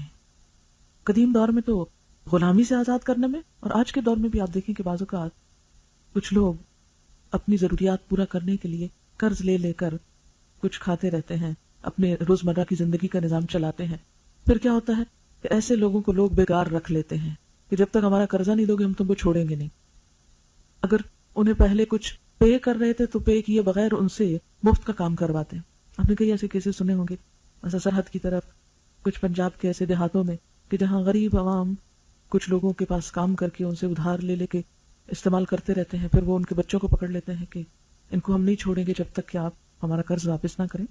قدیم دور میں تو غلامی سے آزاد کرنے میں، اور آج کے دور میں بھی آپ دیکھیں کہ بعض اوقات کچھ لوگ اپنی ضروریات پورا کرنے کے لیے قرض لے لے کر کچھ کھاتے رہتے ہیں، اپنے روزمرہ کی زندگی کا نظام چلاتے ہیں۔ پھر کیا ہوتا ہے کہ ایسے لوگوں کو لوگ بیکار رکھ لیتے ہیں کہ جب تک ہمارا قرضہ نہیں دو گے ہم تم کو چھوڑیں گے نہیں۔ اگر انہیں پہلے کچھ پے کر رہے تھے تو پے کیے بغیر ان سے مفت کا کام کرواتے ہیں۔ آپ نے کئی ایسے کیسز سنے ہوں گے، ایسا سرحد کی طرف کچھ پنجاب کے ایسے دیہاتوں میں کہ جہاں غریب عوام کچھ لوگوں کے پاس کام کر کے ان سے ادھار لے لے کے استعمال کرتے رہتے ہیں، پھر وہ ان کے بچوں کو پکڑ لیتے ہیں کہ ان کو ہم نہیں چھوڑیں گے جب تک کہ آپ ہمارا قرض واپس نہ کریں،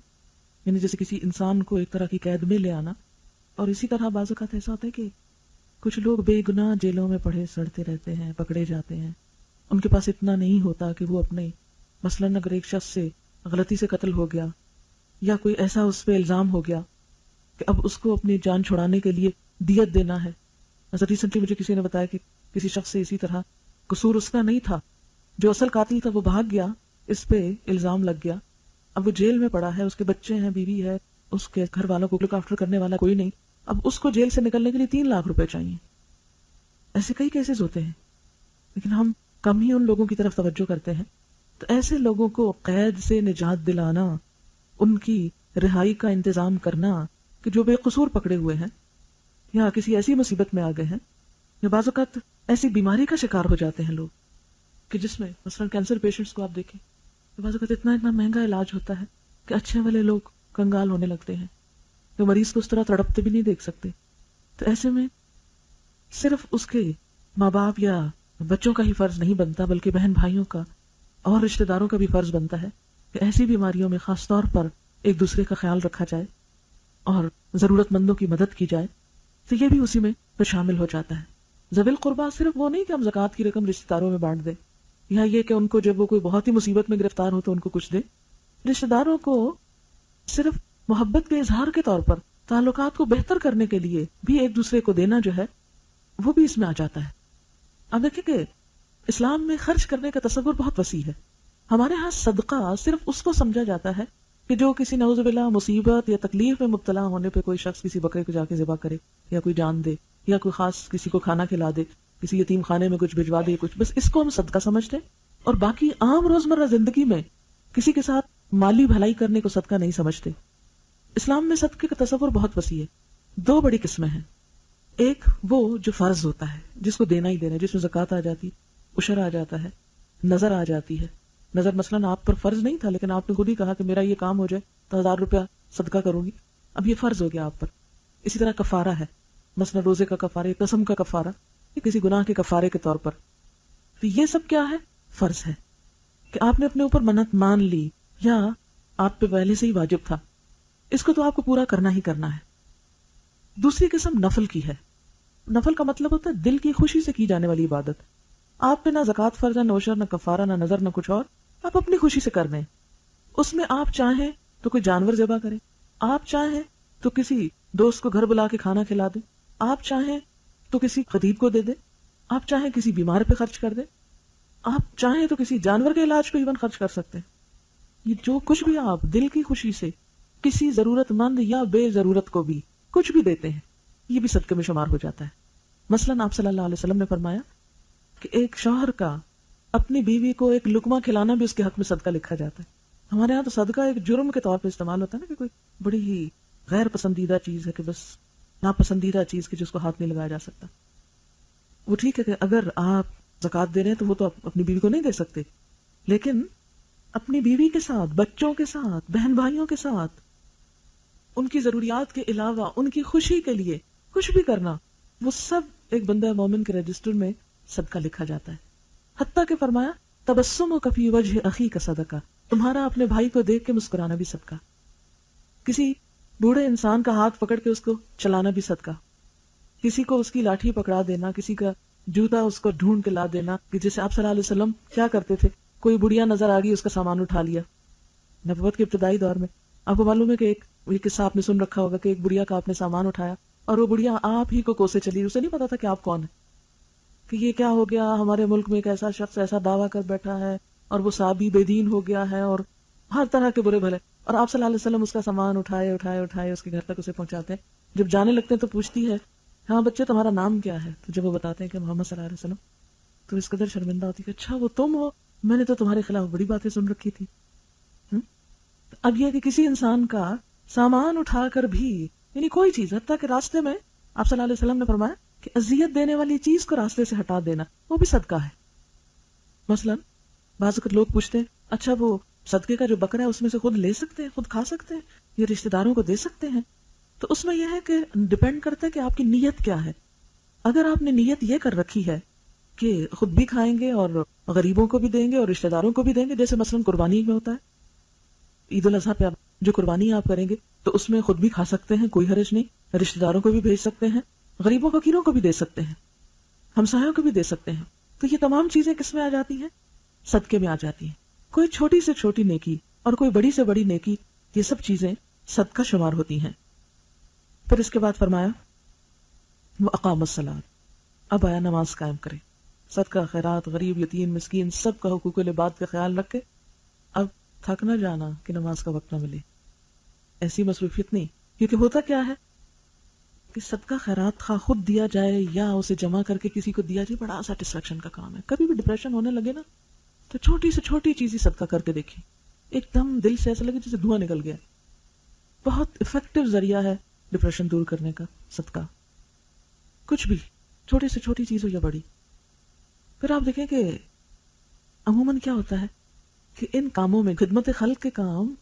یعنی جیسے کسی انسان کو ایک طرح کی قید میں لے آنا۔ اور اسی طرح بعض اوقات ایسا ہوتا ہے کہ کچھ لوگ بے گناہ جیلوں میں پڑے سڑتے رہتے ہیں، پکڑے جاتے ہیں، ان کے پاس اتنا نہیں ہوتا کہ وہ اپنے، مثلاً اگر ایک شخص سے غلطی سے قتل ہو گیا یا کوئی ایسا اس پہ الزام ہو گیا کہ اب اس کو اپنی جان چھڑانے کے لیے دیت دینا ہے۔ ایسا ریسنٹلی مجھے کسی نے بتایا کہ کسی شخص سے اسی طرح قصور اس کا نہیں تھا، جو اصل قاتل تھا وہ بھاگ گیا، اس پہ الزام لگ گیا، اب وہ جیل میں پڑا ہے، اس کے بچے ہیں، بیوی ہے، اس کے گھر والوں کو لک آفٹر کرنے والا کوئی نہیں، اب اس کو جیل سے نکلنے کے لیے 3 لاکھ روپے چاہیے۔ ایسے کئی کیسز ہوتے ہیں، لیکن ہم کم ہی ان لوگوں کی طرف توجہ کرتے ہیں۔ تو ایسے لوگوں کو قید سے نجات دلانا، ان کی رہائی کا انتظام کرنا کہ جو بے قصور پکڑے ہوئے ہیں یا کسی ایسی مصیبت میں آ گئے ہیں، یا بعض اوقات ایسی بیماری کا شکار ہو جاتے ہیں لوگ کہ جس میں مثلا کینسر پیشنٹس کو آپ دیکھیں کہ بعض اوقات اتنا مہنگا علاج ہوتا ہے کہ اچھے والے لوگ کنگال ہونے لگتے ہیں، جو مریض کو اس طرح تڑپتے بھی نہیں دیکھ سکتے۔ تو ایسے میں صرف اس کے ماں باپ یا بچوں کا ہی فرض نہیں بنتا، بلکہ بہن بھائیوں کا اور رشتہ داروں کا بھی فرض بنتا ہے کہ ایسی بیماریوں میں خاص طور پر ایک دوسرے کا خیال رکھا جائے اور ضرورت مندوں کی مدد کی جائے۔ تو یہ بھی اسی میں تو شامل ہو جاتا ہے۔ ذوی القربیٰ صرف وہ نہیں کہ ہم زکوٰۃ کی رقم رشتہ داروں میں بانٹ دیں، یا یہ کہ ان کو جب وہ کوئی بہت ہی مصیبت میں گرفتار ہو تو ان کو کچھ دیں۔ رشتہ داروں کو صرف محبت کے اظہار کے طور پر تعلقات کو بہتر کرنے کے لیے بھی ایک دوسرے کو دینا جو ہے وہ بھی اس میں آ جاتا ہے۔ اب دیکھیں کہ اسلام میں خرچ کرنے کا تصور بہت وسیع ہے۔ ہمارے ہاں صدقہ صرف اس کو سمجھا جاتا ہے کہ جو کسی نعوذ باللہ مصیبت یا تکلیف میں مبتلا ہونے پہ کوئی شخص کسی بکرے کو جا کے ذبح کرے، یا کوئی جان دے، یا کوئی خاص کسی کو کھانا کھلا دے، کسی یتیم خانے میں کچھ بھجوا دے، کچھ، بس اس کو ہم صدقہ سمجھتے ہیں، اور باقی عام روزمرہ زندگی میں کسی کے ساتھ مالی بھلائی کرنے کو صدقہ نہیں سمجھتے۔ اسلام میں صدقے کا تصور بہت وسیع ہے۔ 2 بڑی قسمیں ہیں۔ ایک وہ جو فرض ہوتا ہے، جس کو دینا ہی دینا ہے، جس میں زکوٰۃ آ جاتی، عشر آ جاتا ہے، نظر آ جاتی ہے۔ نظر مثلاً آپ پر فرض نہیں تھا، لیکن آپ نے خود ہی کہا کہ میرا یہ کام ہو جائے تو 1000 روپیہ صدقہ کروں گی، اب یہ فرض ہو گیا آپ پر۔ اسی طرح کفارہ ہے، مثلا روزے کا کفارہ، قسم کا کفارہ، یا کسی گناہ کے کفارے کے طور پر۔ تو یہ سب کیا ہے؟ فرض ہے کہ آپ نے اپنے اوپر منت مان لی یا آپ پہ پہلے سے ہی واجب تھا، اس کو تو آپ کو پورا کرنا ہی کرنا ہے۔ دوسری قسم نفل کی ہے۔ نفل کا مطلب ہوتا ہے دل کی خوشی سے کی جانے والی عبادت. آپ پہ نہ زکوٰۃ فرض ہے، نہ عشر، نہ کفارہ، نہ نظر، نہ کچھ اور. آپ اپنی خوشی سے کر دیں. اس میں آپ چاہیں تو کوئی جانور ذبح کریں، آپ چاہیں تو کسی دوست کو گھر بلا کے کھانا کھلا دیں، آپ چاہیں تو کسی خطیب کو دے دیں، آپ چاہیں کسی بیمار پہ خرچ کر دیں، آپ چاہیں تو کسی جانور کے علاج پہ ایون خرچ کر سکتے ہیں. یہ جو کچھ بھی آپ دل کی خوشی سے کسی ضرورت مند یا بے ضرورت کو بھی کچھ بھی دیتے ہیں، یہ بھی صدقے میں شمار ہو جاتا ہے. مثلاً آپ صلی اللہ علیہ وسلم نے فرمایا کہ ایک شوہر کا اپنی بیوی کو ایک لقمہ کھلانا بھی اس کے حق میں صدقہ لکھا جاتا ہے. ہمارے یہاں تو صدقہ ایک جرم کے طور پہ استعمال ہوتا ہے نا، کہ کوئی بڑی ہی غیر پسندیدہ چیز ہے، کہ بس ناپسندیدہ چیز کی جس کو ہاتھ نہیں لگایا جا سکتا. وہ ٹھیک ہے کہ اگر آپ زکوٰۃ دے رہے ہیں تو وہ تو آپ اپنی بیوی کو نہیں دے سکتے، لیکن اپنی بیوی کے ساتھ، بچوں کے ساتھ، بہن بھائیوں کے ساتھ ان کی ضروریات کے علاوہ ان کی خوشی کے لیے کچھ بھی کرنا، وہ سب ایک بندہ مومن کے رجسٹر میں صدقہ لکھا جاتا ہے. حتیٰ کہ فرمایا تبسمک فی وجہ اخیک صدقہ، تمہارا اپنے بھائی کو دیکھ کے مسکرانا بھی صدقہ، کسی بوڑھے انسان کا ہاتھ پکڑ کے اس کو چلانا بھی صدقہ، کسی کو اس کی لاٹھی پکڑا دینا، کسی کا جوتا اس کو ڈھونڈ کے لا دینا. کہ جیسے آپ صلی اللہ علیہ وسلم کیا کرتے تھے، کوئی بڑھیا نظر آ گئی اس کا سامان اٹھا لیا. نبوت کے ابتدائی دور میں آپ کو معلوم ہے کہ یہ قصہ آپ نے سن رکھا ہوگا کہ ایک بڑھیا کا آپ نے سامان اٹھایا اور وہ بڑھیا آپ ہی کو کوسے چلی، اسے نہیں پتا تھا کہ آپ کون ہیں، کہ یہ کیا ہو گیا، ہمارے ملک میں ایک ایسا شخص ایسا دعویٰ کر بیٹھا ہے اور وہ صحابی بے دین ہو گیا ہے اور ہر طرح کے برے بھلے. اور آپ صلی اللہ علیہ وسلم اس کا سامان اٹھائے اٹھائے اٹھائے اس کے گھر تک اسے پہنچاتے ہیں. جب جانے لگتے ہیں تو پوچھتی ہے ہاں بچے تمہارا نام کیا ہے؟ تو جب وہ بتاتے ہیں کہ محمد صلی اللہ علیہ وسلم، تو اس قدر شرمندہ ہوتی کہ اچھا وہ تم ہو، میں نے تو تمہارے خلاف بڑی باتیں سن رکھی تھی. اب یہ کہ کسی انسان کا سامان اٹھا کر بھی، یعنی کوئی چیز، حتیٰ کہ راستے میں آپ صلی اللہ علیہ وسلم نے فرمایا کہ اذیت دینے والی چیز کو راستے سے ہٹا دینا وہ بھی صدقہ ہے. مثلا بعض اوقات لوگ پوچھتے ہیں اچھا وہ صدقے کا جو بکرا ہے اس میں سے خود لے سکتے ہیں، خود کھا سکتے ہیں، یہ رشتہ داروں کو دے سکتے ہیں؟ تو اس میں یہ ہے کہ ڈپینڈ کرتا ہے کہ آپ کی نیت کیا ہے. اگر آپ نے نیت یہ کر رکھی ہے کہ خود بھی کھائیں گے اور غریبوں کو بھی دیں گے اور رشتہ داروں کو بھی دیں گے، جیسے مثلا قربانی میں ہوتا ہے، عید الاضحیٰ پہ جو قربانی آپ کریں گے تو اس میں خود بھی کھا سکتے ہیں، کوئی حرج نہیں، رشتہ داروں کو بھی بھیج سکتے ہیں، غریبوں فقیروں کو بھی دے سکتے ہیں، ہمسایوں کو بھی دے سکتے ہیں. تو یہ تمام چیزیں کس میں آ جاتی ہیں؟ صدقے میں آ جاتی ہیں. کوئی چھوٹی سے چھوٹی نیکی اور کوئی بڑی سے بڑی نیکی، یہ سب چیزیں صدقہ شمار ہوتی ہیں. پھر اس کے بعد فرمایا وَأَقَامَ الصَّلَاةَ، اب آیا نماز قائم کرے. صدقہ، خیرات، غریب، یتیم، مسکین سب کا حقوق العباد کا خیال رکھ کے اب تھک نہ جانا کہ نماز کا وقت نہ ملے، ایسی مصروفیت نہیں. کیونکہ ہوتا کیا ہے کہ صدقہ خیرات خواہ خود دیا جائے یا اسے جمع کر کے کسی کو دیا جائے، بڑا سیٹسفیکشن کا کام ہے. کبھی بھی ڈپریشن ہونے لگے نا تو چھوٹی سے چھوٹی چیز ہی صدقہ کر کے دیکھیں، ایک دم دل سے ایسا لگے جیسے دھواں نکل گیا. بہت افیکٹو ذریعہ ہے ڈپریشن دور کرنے کا صدقہ. کچھ بھی چھوٹی سے چھوٹی چیز ہو یا بڑی. پھر آپ دیکھیں کہ عموماً کیا ہوتا ہے کہ ان کاموں میں خدمت خلق کے کام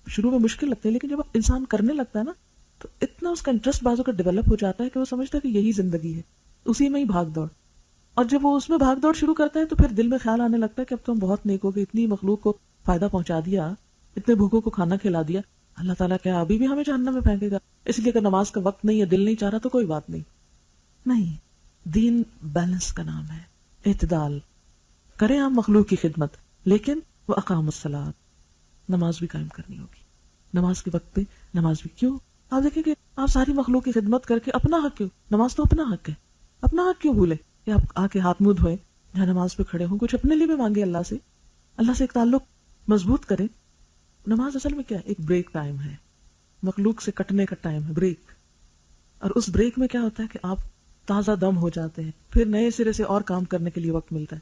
شروع میں مشکل لگتے ہیں، لیکن جب انسان کرنے لگتا ہے نا تو اتنا اس کا انٹرسٹ بازو کا ڈیولپ ہو جاتا ہے کہ وہ سمجھتا ہے کہ یہی زندگی ہے، اسی میں ہی بھاگ دوڑ. اور جب وہ اس میں بھاگ دوڑ شروع کرتا ہے تو پھر دل میں خیال آنے لگتا ہے کہ اب تو ہم بہت نیک ہو گئے، اتنی مخلوق کو فائدہ پہنچا دیا، اتنے بھوکوں کو کھانا کھلا دیا، اللہ تعالیٰ کیا ابھی بھی ہمیں جہنم میں پھینکے گا؟ اس لیے کہ نماز کا وقت نہیں ہے، دل نہیں چاہ رہا تو کوئی بات نہیں. نہیں، دین بیلنس کا نام ہے، اعتدال. کریں آپ مخلوق کی خدمت، لیکن وہ اقام الصلاۃ، نماز بھی قائم کرنی ہوگی. نماز کے وقت پہ نماز بھی. کیوں؟ آپ دیکھیں کہ آپ ساری مخلوق کی خدمت کر کے اپنا حق کیوں؟ نماز تو اپنا حق ہے، اپنا حق کیوں بھولے کہ آپ آ کے ہاتھ منہ دھوئیں، جہاں نماز پہ کھڑے ہوں، کچھ اپنے لیے بھی مانگے اللہ سے ایک تعلق مضبوط کریں. نماز اصل میں کیا ہے؟ ایک بریک ٹائم ہے، مخلوق سے کٹنے کا ٹائم ہے، بریک. اور اس بریک میں کیا ہوتا ہے کہ آپ تازہ دم ہو جاتے ہیں، پھر نئے سرے سے اور کام کرنے کے لیے وقت ملتا ہے.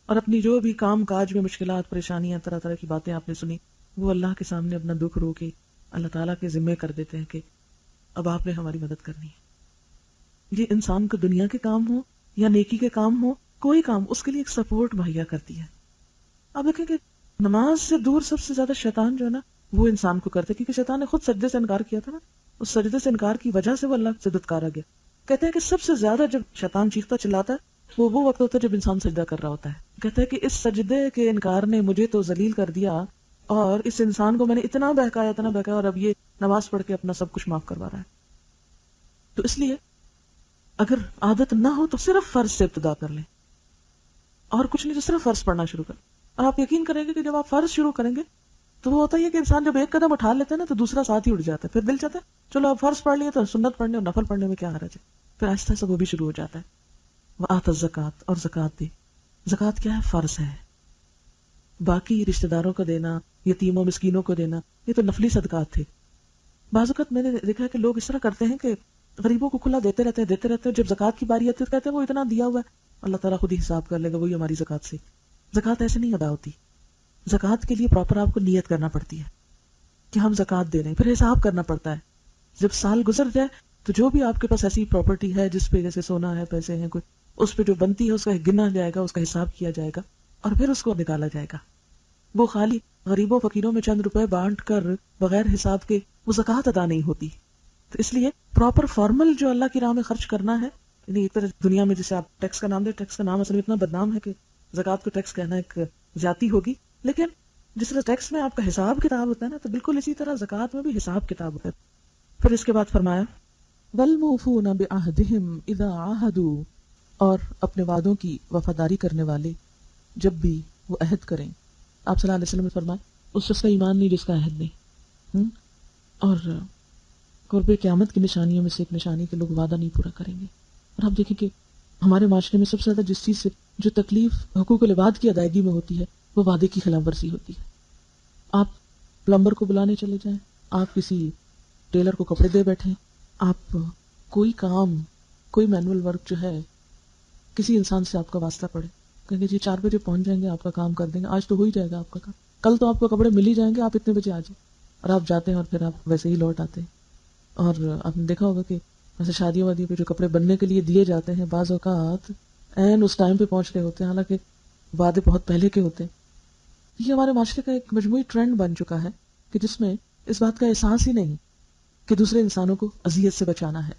اور اپنی جو بھی کام کاج میں مشکلات، پریشانیاں، طرح طرح کی باتیں آپ نے سنی، وہ اللہ کے سامنے اپنا دکھ رو کے اللہ تعالیٰ کے ذمہ کر دیتے ہیں کہ اب آپ نے ہماری مدد کرنی ہے. یہ انسان کو دنیا کے کام ہو یا نیکی کے کام ہو، کوئی کام اس کے لیے ایک سپورٹ مہیا کرتی ہے. آپ دیکھیں کہ نماز سے دور سب سے زیادہ شیطان جو ہے نا وہ انسان کو کرتا ہے، کیونکہ شیطان نے خود سجدے سے انکار کیا تھا نا، اس سجدے سے انکار کی وجہ سے وہ اللہ سے دتکارا گیا. کہتے ہیں کہ سب سے زیادہ جب شیطان چیختا چلاتا ہے وہ وقت ہوتا ہے جب انسان سجدہ کر رہا ہوتا ہے. کہتا ہے کہ اس سجدے کے انکار نے مجھے تو ذلیل کر دیا اور اس انسان کو میں نے اتنا بہکایا اور اب یہ نماز پڑھ کے اپنا سب کچھ معاف کروا رہا ہے. تو اس لیے اگر عادت نہ ہو تو صرف فرض سے ابتدا کر لیں اور کچھ نہیں، تو صرف فرض پڑھنا شروع کریں. اور آپ یقین کریں گے کہ جب آپ فرض شروع کریں گے تو وہ ہوتا ہی ہے کہ انسان جب ایک قدم اٹھا لیتا ہے نا تو دوسرا ساتھ ہی اٹھ جاتا ہے. پھر دل چاہتا ہے چلو اب فرض پڑھ لیے تو سنت پڑھنے اور نفل پڑھنے میں کیا حرج ہے. پھر آہستہ آہستہ وہ بھی شروع ہو جاتا ہے. وآت الزکات، اور زکات دی. زکات کیا ہے؟ فرض ہے. باقی رشتہ داروں کو دینا، یتیموں مسکینوں کو دینا، یہ تو نفلی صدقات تھے. بعض اوقات میں نے دیکھا ہے کہ لوگ اس طرح کرتے ہیں کہ غریبوں کو کھلا دیتے رہتے ہیں. جب زکات کی باری آتی ہے تو کہتے ہیں وہ اتنا دیا ہوا ہے اللہ تعالیٰ خود ہی حساب کر لے گا، وہی ہماری زکات سے. زکات ایسے نہیں ادا ہوتی. زکات کے لیے پراپر آپ کو نیت کرنا پڑتی ہے کہ ہم زکات دے رہے ہیں. پھر حساب کرنا پڑتا ہے. جب سال گزر جائے تو جو بھی آپ کے پاس ایسی پراپرٹی ہے جس پہ جیسے سونا ہے، پیسے ہیں، کوئی اس پہ جو بنتی ہے اس کا گنا جائے گا، اس کا حساب کیا جائے گا اور پھر اس کو نکالا جائے گا. وہ خالی غریبوں فقیروں میں چند روپے بانٹ کر بغیر حساب کے وہ زکات ادا نہیں ہوتی. تو اس لیے پراپر فارمل جو اللہ کی راہ میں خرچ کرنا ہے، یعنی ایک طرح دنیا میں جسے آپ ٹیکس کا نام دیں، ٹیکس کا نام اصل میں اتنا بدنام ہے کہ زکات کو ٹیکس کہنا ایک زیادتی ہوگی. لیکن جس طرح ٹیکس میں آپ کا حساب کتاب ہوتا ہے نا، تو بالکل اسی طرح زکات میں بھی حساب کتاب ہوتا ہے. پھر اس کے بعد فرمایا وَالْمُوفُونَ بِعَهْدِهِمْ إِذَا عَاهَدُوا، اور اپنے وعدوں کی وفاداری کرنے والے جب بھی وہ عہد کریں. آپ صلی اللہ علیہ وسلم نے فرمایا اس شخص کا ایمان نہیں جس کا عہد نہیں. اور قرب قیامت کی نشانیوں میں سے ایک نشانی کہ لوگ وعدہ نہیں پورا کریں گے. اور آپ دیکھیں کہ ہمارے معاشرے میں سب سے زیادہ جس چیز سے جو تکلیف حقوق العباد کی ادائیگی میں ہوتی ہے وہ وعدے کی خلاف ورزی ہوتی ہے. آپ پلمبر کو بلانے چلے جائیں، آپ کسی ٹیلر کو کپڑے دے بیٹھیں، آپ کوئی کام، کوئی مینول ورک جو ہے کسی انسان سے آپ کا واسطہ پڑے، کہیں گے جی 4 بجے پہنچ جائیں گے، آپ کا کام کر دیں گے، آج تو ہو ہی جائے گا آپ کا کام، کل تو آپ کو کپڑے مل ہی جائیں گے، آپ اتنے بجے آ جائیں. اور آپ جاتے ہیں اور پھر آپ ویسے ہی لوٹ آتے ہیں. اور آپ نے دیکھا ہوگا کہ ویسے شادیوں وادیوں پہ جو کپڑے بننے کے لیے دیے جاتے ہیں بعض اوقات این اس ٹائم پہ پہنچ رہے ہوتے ہیں، حالانکہ وعدے بہت پہلے کے ہوتے ہیں. یہ ہمارے معاشرے کا ایک مجموعی ٹرینڈ بن چکا ہے کہ جس میں اس بات کا احساس ہی نہیں کہ دوسرے انسانوں کو اذیت سے بچانا ہے.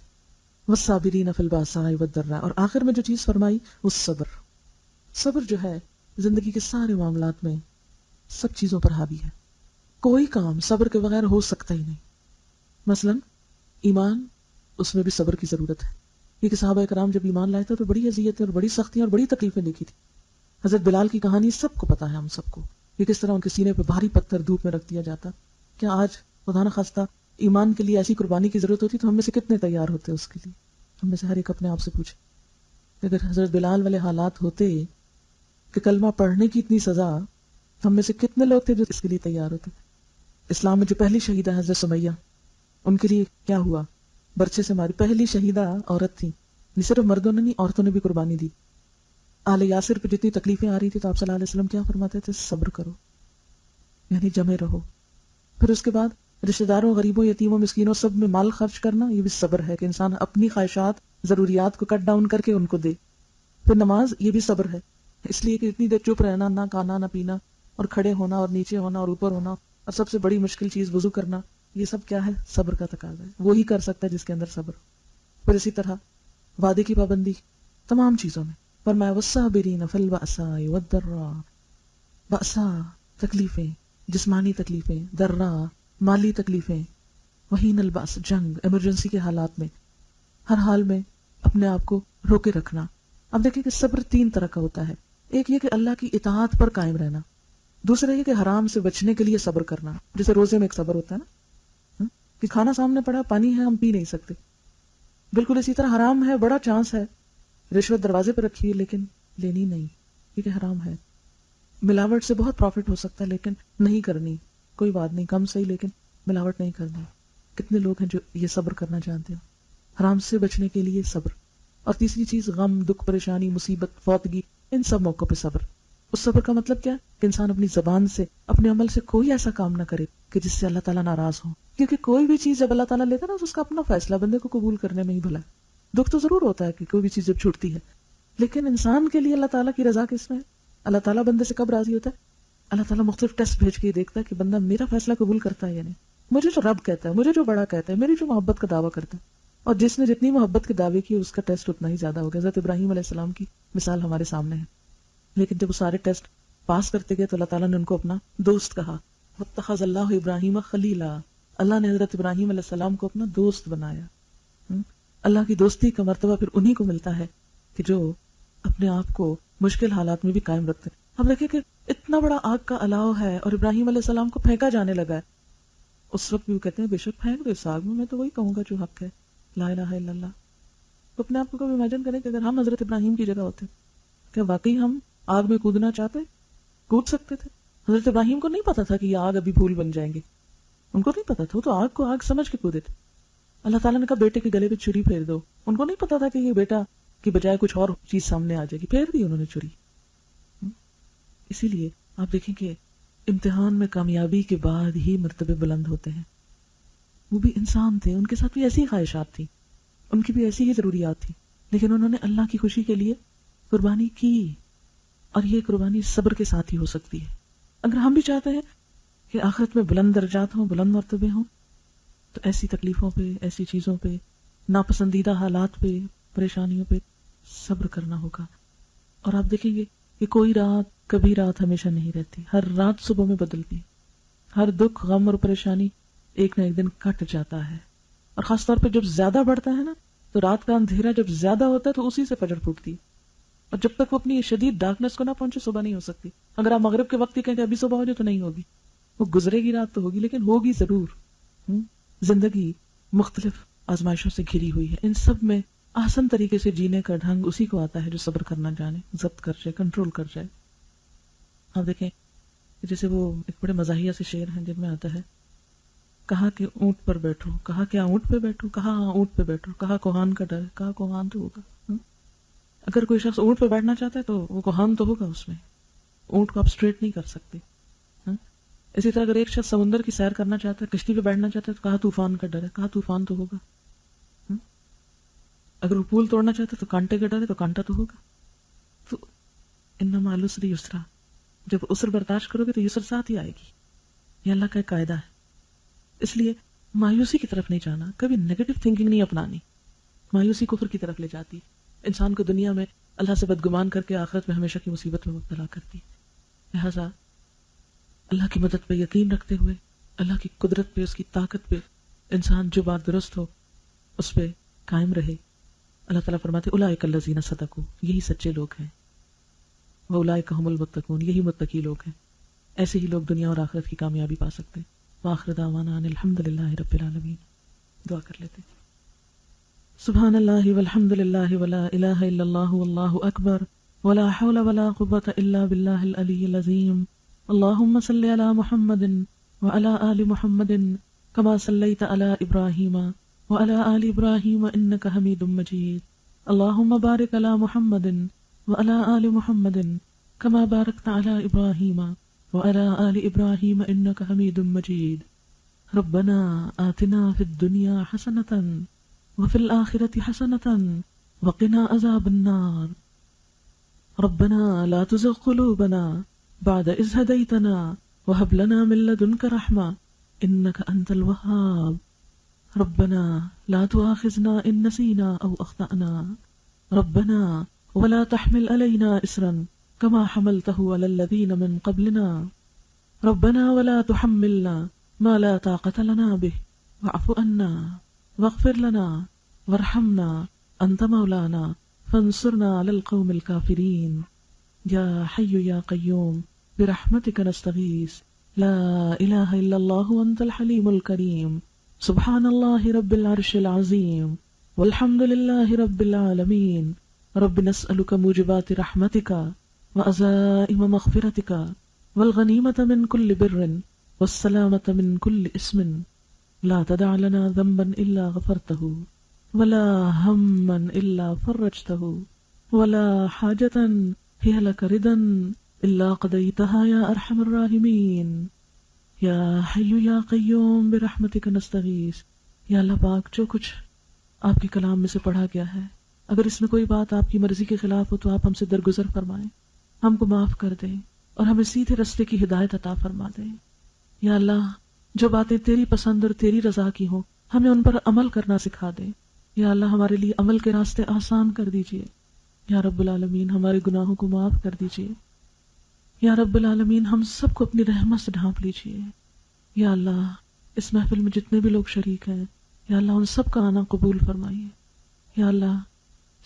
والصابرین فی الباساء والضراء، اور آخر میں جو چیز فرمائی وہ صبر. صبر جو ہے زندگی کے سارے معاملات میں سب چیزوں پر حاوی ہے. کوئی کام صبر کے بغیر ہو سکتا ہی نہیں. مثلا ایمان، اس میں بھی صبر کی ضرورت ہے. کیونکہ صحابہ کرام جب ایمان لائے تھے تو بڑی اذیتیں اور بڑی سختیاں اور بڑی تکلیفیں دیکھی تھی. حضرت بلال کی کہانی سب کو پتا ہے، ہم سب کو، کہ کس طرح ان کے سینے پہ بھاری پتھر دھوپ میں رکھ دیا جاتا. کیا آج خدا نہ خواستہ ایمان کے لیے ایسی قربانی کی ضرورت ہوتی تو ہم میں سے کتنے تیار ہوتے اس کے لیے؟ ہم میں سے ہر ایک اپنے آپ سے پوچھے. اگر حضرت بلال والے حالات ہوتے کہ کلمہ پڑھنے کی اتنی سزا، ہم میں سے کتنے لوگ تھے جو اس کے لیے تیار ہوتے؟ اسلام میں جو پہلی شہیدہ حضرت سمیہ، ان کے لیے کیا ہوا؟ برچے سے ماری. پہلی شہیدہ عورت تھی. صرف مردوں نے نہیں، عورتوں نے بھی قربانی دی. آل یاسر پہ جتنی تکلیفیں آ رہی تھی تو آپ صلی اللہ علیہ وسلم کیا فرماتے تھے؟ صبر کرو، یعنی جمے رہو. پھر اس کے بعد رشتہ داروں، غریبوں، یتیموں، مسکینوں سب میں مال خرچ کرنا، یہ بھی صبر ہے کہ انسان اپنی خواہشات، ضروریات کو کٹ ڈاؤن کر کے ان کو دے. پھر نماز، یہ بھی صبر ہے، اس لیے کہ اتنی دیر چپ رہنا، نہ کھانا نہ پینا، اور کھڑے ہونا اور نیچے ہونا اور اوپر ہونا، اور سب سے بڑی مشکل چیز وضو کرنا، یہ سب کیا ہے؟ صبر کا تقاضا ہے. وہی کر سکتا ہے جس کے اندر صبر. پھر اسی طرح وعدے کی پابندی تمام چیزوں میں. فرمایا والصابرین فی البأساء والضراء. بأساء تکلیفیں، جسمانی تکلیفیں، ضراء مالی تکلیفیں، وحین البأس جنگ، ایمرجنسی کے حالات میں، ہر حال میں اپنے آپ کو روکے رکھنا. اب دیکھیں کہ صبر 3 طرح کا ہوتا ہے. ایک یہ کہ اللہ کی اطاعت پر قائم رہنا. دوسرا یہ کہ حرام سے بچنے کے لیے صبر کرنا، جیسے روزے میں ایک صبر ہوتا ہے نا، کہ کھانا سامنے پڑا، پانی ہے، ہم پی نہیں سکتے. بالکل اسی طرح حرام ہے، بڑا چانس ہے، رشوت دروازے پہ رکھی ہے لیکن لینی نہیں کیونکہ حرام ہے. ملاوٹ سے بہت پروفٹ ہو سکتا ہے لیکن نہیں کرنی، کوئی بات نہیں، کم صحیح لیکن ملاوٹ نہیں کرنی. کتنے لوگ ہیں جو یہ صبر کرنا چاہتے ہیں، حرام سے بچنے کے لیے صبر. اور تیسری چیز غم، دکھ، پریشانی، مصیبت، فوتگی، ان سب موقعوں پہ صبر. اس صبر کا مطلب کیا؟ کہ انسان اپنی زبان سے، اپنے عمل سے کوئی ایسا کام نہ کرے کہ جس سے اللہ تعالیٰ ناراض ہو. کیونکہ کوئی بھی چیز جب اللہ تعالیٰ لیتا ہے نا، اس کا اپنا فیصلہ، بندے کو قبول کرنے میں ہی بھلا ہے. دکھ تو ضرور ہوتا ہے کہ کوئی بھی چیز جب چھوٹتی ہے، لیکن انسان کے لیے اللہ تعالیٰ کی رضا کس میں ہے؟ اللہ تعالیٰ بندے سے کب راضی ہوتا ہے؟ اللہ تعالیٰ مختلف ٹیسٹ بھیج کے دیکھتا ہے کہ بندہ میرا فیصلہ قبول کرتا ہے یا نہیں. مجھے جو رب کہتا ہے، مجھے جو بڑا کہتا ہے، میری جو محبت کا دعویٰ کرتا ہے، اور جس نے جتنی محبت کے دعوے کی اس کا ٹیسٹ اتنا ہی زیادہ ہو گیا. حضرت ابراہیم علیہ السلام کی مثال ہمارے سامنے ہے، لیکن جب وہ سارے ٹیسٹ پاس کرتے گئے تو اللہ تعالیٰ نے ان کو اپنا دوست کہا. واتخذ اللہ ابراہیم خلیلا، اللہ نے حضرت ابراہیم علیہ السلام کو اپنا دوست بنایا. اللہ کی دوستی کا مرتبہ پھر انہی کو ملتا ہے کہ جو اپنے آپ کو مشکل حالات میں بھی قائم رکھتے ہیں. اب دیکھیں کہ اتنا بڑا آگ کا الاؤ ہے اور ابراہیم علیہ السلام کو پھینکا جانے لگا ہے. اس وقت بھی وہ کہتے ہیں بے شک پھینک دو اس آگ میں تو وہی کہوں گا جو حق ہے، لا الہ الا اللہ. تو اپنے آپ کو کبھی امیجن کریں کہ اگر ہم حضرت ابراہیم کی جگہ ہوتے کیا واقعی ہم آگ میں کودنا چاہتے؟ کود سکتے تھے؟ حضرت ابراہیم کو نہیں پتا تھا کہ یہ آگ ابھی پھول بن جائیں گے، ان کو نہیں پتا تھا، وہ تو آگ کو آگ سمجھ کے کودے تھے. اللہ تعالیٰ نے کہا بیٹے کے گلے پہ چھری پھیر دو، ان کو نہیں پتا تھا کہ یہ بیٹا کی بجائے کچھ اور چیز سامنے آ جائے گی، پھیر دی انہوں نے چھری. اسی لیے آپ دیکھیں کہ امتحان میں کامیابی کے بعد ہی مرتبے بلند ہوتے ہیں. وہ بھی انسان تھے، ان کے ساتھ بھی ایسی خواہشات تھی، ان کی بھی ایسی ہی ضروریات تھی، لیکن انہوں نے اللہ کی خوشی کے لیے قربانی کی. اور یہ قربانی صبر کے ساتھ ہی ہو سکتی ہے. اگر ہم بھی چاہتے ہیں کہ آخرت میں بلند درجات ہوں، بلند مرتبے ہوں، تو ایسی تکلیفوں پہ، ایسی چیزوں پہ، ناپسندیدہ حالات پہ، پریشانیوں پہ صبر کرنا ہوگا. اور آپ دیکھیں گے کہ کوئی رات، کبھی رات ہمیشہ نہیں رہتی، ہر رات صبح میں بدلتی. ہر دکھ، غم اور پریشانی ایک نہ ایک دن کٹ جاتا ہے. اور خاص طور پہ جب زیادہ بڑھتا ہے نا، تو رات کا اندھیرا جب زیادہ ہوتا ہے تو اسی سے فجر پھوٹتی ہے. اور جب تک وہ اپنی شدید ڈارکنس کو نہ پہنچے صبح نہیں ہو سکتی. اگر آپ مغرب کے وقت ہی کہیں کہ ابھی صبح ہو جائے تو نہیں ہوگی، وہ گزرے گی رات تو ہوگی لیکن ہوگی ضرور. زندگی مختلف آزمائشوں سے گھری ہوئی ہے. ان سب میں آسان طریقے سے جینے کا ڈھنگ اسی کو آتا ہے جو صبر کرنا جانے، ضبط کر جائے، کنٹرول کر جائے. آپ دیکھیں جیسے وہ ایک بڑے مزاحیہ سے شعر ہیں جن میں آتا ہے، کہا کہ اونٹ پر بیٹھو، کہا کیا اونٹ پہ بیٹھو، کہا ہاں اونٹ پہ بیٹھو، کہا کوہان کا ڈر، کہا کوہان تو ہوگا. اگر کوئی شخص اونٹ پہ بیٹھنا چاہتا ہے تو وہ کوہان تو ہوگا، اس میں اونٹ کو آپ اسٹریٹ نہیں کر سکتے. اسی طرح اگر ایک شخص سمندر کی سیر کرنا چاہتا ہے، کشتی پہ بیٹھنا چاہتا ہے تو کہا طوفان کا ڈر ہے، کہا طوفان تو ہوگا. اگر وہ پول توڑنا چاہتا ہے تو کانٹے کا ڈر ہے، تو کانٹا تو ہوگا. تو انما العسر یسرا، جب عسر برداشت کرو گے تو یسر ساتھ ہی آئے گی. یہ اللہ کا ایک قاعدہ ہے. اس لیے مایوسی کی طرف نہیں جانا، کبھی نیگیٹو تھنکنگ نہیں اپنانی. مایوسی کفر کی طرف لے جاتی، انسان کو دنیا میں اللہ سے بدگمان کر کے آخرت میں ہمیشہ کی مصیبت میں مبتلا کرتی. لہذا اللہ کی مدد پہ یقین رکھتے ہوئے، اللہ کی قدرت پہ، اس کی طاقت پہ انسان جو بات درست ہو اس پہ قائم رہے. اللہ تعالیٰ فرماتے اولئک الذین صدقوا، یہی سچے لوگ ہیں. واولئک ھم المتقون، یہی متقی لوگ ہیں. ایسے ہی لوگ دنیا اور آخرت کی کامیابی پا سکتے ہیں. وآخر دعوانا ان الحمدللہ رب العالمین. دعا کر لیتے ہیں. سبحان اللہ والحمد للہ ولا الہ الا اللہ واللہ اکبر ولا حول ولا قوة الا باللہ العلی العظیم. اللہم صل علی محمد وعلی آل محمد کما صلیت علی ابراہیم وعلی آل ابراہیم انک حمید مجید. اللہم بارک علی محمد وعلی آل محمد کما بارکت علی ابراہیم وعلی آل ابراہیم انک حمید مجید. ربنا آتنا فی الدنیا حسنۃ وفی الآخرۃ حسنۃ وقنا عذاب النار. ربنا لا تزغ قلوبنا بعد إذ هديتنا وهب لنا من لدنك رحمة إنك أنت الوهاب. ربنا لا تؤاخذنا إن نسينا أو أخطأنا. ربنا ولا تحمل علينا إصرا كما حملته على الذين من قبلنا. ربنا ولا تحملنا ما لا طاقة لنا به واعف عنا واغفر لنا وارحمنا أنت مولانا فانصرنا على القوم الكافرين. يا حي يا قيوم برحمتك نستغيث لا إله إلا الله وأنت الحليم الكريم. سبحان الله رب العرش العظيم والحمد لله رب العالمين. رب نسألك موجبات رحمتك وعزائم مغفرتك والغنيمة من كل بر والسلامة من كل اسم. لا تدع لنا ذنبا إلا غفرته ولا هما إلا فرجته ولا حاجة هي لك ردا إلا قضيتها يا أرحم الراحمين. يا حي يا قيوم برحمتك نستغيث. یا اللہ پاک جو کچھ آپ کے کلام میں سے پڑھا گیا ہے، اگر اس میں کوئی بات آپ کی مرضی کے خلاف ہو تو آپ ہم سے درگزر فرمائیں، ہم کو معاف کر دیں اور ہمیں سیدھے رستے کی ہدایت عطا فرما دیں. یا اللہ جو باتیں تیری پسند اور تیری رضا کی ہوں ہمیں ان پر عمل کرنا سکھا دیں. یا اللہ ہمارے لیے عمل کے راستے آسان کر دیجئے. یا رب العالمین ہمارے گناہوں کو معاف کر دیجئے. یا رب العالمین ہم سب کو اپنی رحمت سے ڈھانپ لیجئے. یا اللہ اس محفل میں جتنے بھی لوگ شریک ہیں، یا اللہ ان سب کا آنا قبول فرمائیے. یا اللہ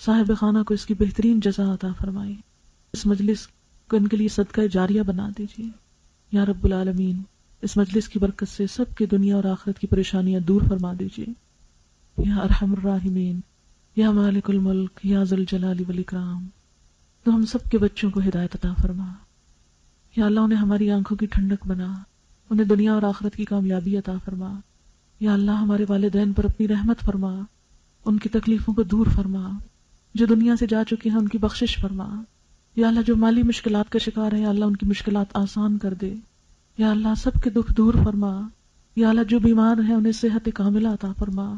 صاحب خانہ کو اس کی بہترین جزا عطا فرمائیے، اس مجلس کو ان کے لیے صدقہ جاریہ بنا دیجیے یا رب العالمین۔ اس مجلس کی برکت سے سب کی دنیا اور آخرت کی پریشانیاں دور فرما دیجیے یا ارحم الراحمین، یا مالک الملک، یا ذو الجلال والاکرام۔ تو ہم سب کے بچوں کو ہدایت عطا فرما یا اللہ، انہیں ہماری آنکھوں کی ٹھنڈک بنا، انہیں دنیا اور آخرت کی کامیابی عطا فرما یا اللہ۔ ہمارے والدین پر اپنی رحمت فرما، ان کی تکلیفوں کو دور فرما، جو دنیا سے جا چکے ہیں ان کی بخشش فرما یا اللہ۔ جو مالی مشکلات کا شکار ہیں یا اللہ، ان کی مشکلات آسان کر دے یا اللہ۔ سب کے دکھ دور فرما یا اللہ، جو بیمار ہیں انہیں صحت کاملہ عطا فرما،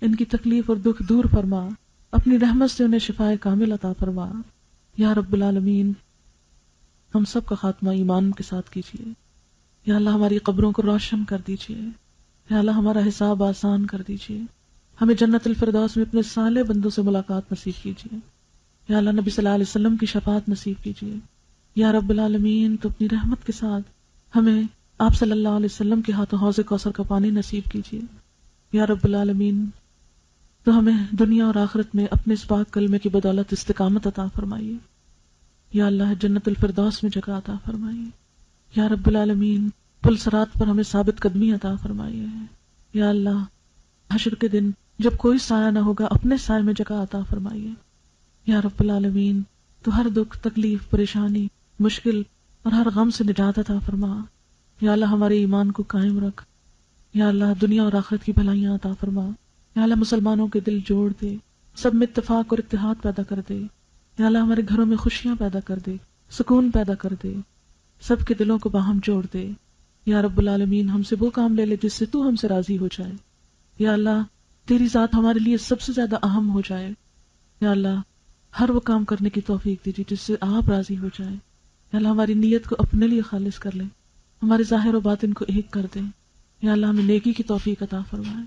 ان کی تکلیف اور دکھ دور فرما، اپنی رحمت سے انہیں شفائے کامل عطا فرما یا رب العالمین۔ ہم سب کا خاتمہ ایمان کے ساتھ کیجیے یا اللہ، ہماری قبروں کو روشن کر دیجیے یا اللہ، ہمارا حساب آسان کر دیجیے، ہمیں جنت الفردوس میں اپنے صالح بندوں سے ملاقات نصیب کیجیے یا اللہ۔ نبی صلی اللہ علیہ وسلم کی شفاعت نصیب کیجیے یا رب العالمین۔ تو اپنی رحمت کے ساتھ ہمیں آپ صلی اللہ علیہ وسلم کے ہاتھوں حوض کوثر کا پانی نصیب کیجیے یا رب العالمین۔ تو ہمیں دنیا اور آخرت میں اپنے اس پاک کلمے کی بدولت استقامت عطا فرمائیے یا اللہ، جنت الفردوس میں جگہ عطا فرمائیے یا رب العالمین۔ پل صراط پر ہمیں ثابت قدمی عطا فرمائیے یا اللہ۔ حشر کے دن جب کوئی سایہ نہ ہوگا، اپنے سائے میں جگہ عطا فرمائیے یا رب العالمین۔ تو ہر دکھ، تکلیف، پریشانی، مشکل اور ہر غم سے نجات عطا فرما یا اللہ۔ ہمارے ایمان کو قائم رکھ یا اللہ، دنیا اور آخرت کی بھلائیاں عطا فرما یا اللہ۔ مسلمانوں کے دل جوڑ دے، سب میں اتفاق اور اتحاد پیدا کر دے یا اللہ۔ ہمارے گھروں میں خوشیاں پیدا کر دے، سکون پیدا کر دے، سب کے دلوں کو باہم جوڑ دے یا رب العالمین۔ ہم سے وہ کام لے لے جس سے تو ہم سے راضی ہو جائے یا اللہ۔ تیری ذات ہمارے لیے سب سے زیادہ اہم ہو جائے یا اللہ۔ ہر وہ کام کرنے کی توفیق دیجیے جس سے آپ راضی ہو جائیں یا اللہ۔ ہماری نیت کو اپنے لیے خالص کر لیں، ہمارے ظاہر و باطن کو ایک کر دیں یا اللہ۔ ہمیں نیکی کی توفیق عطا فرمائے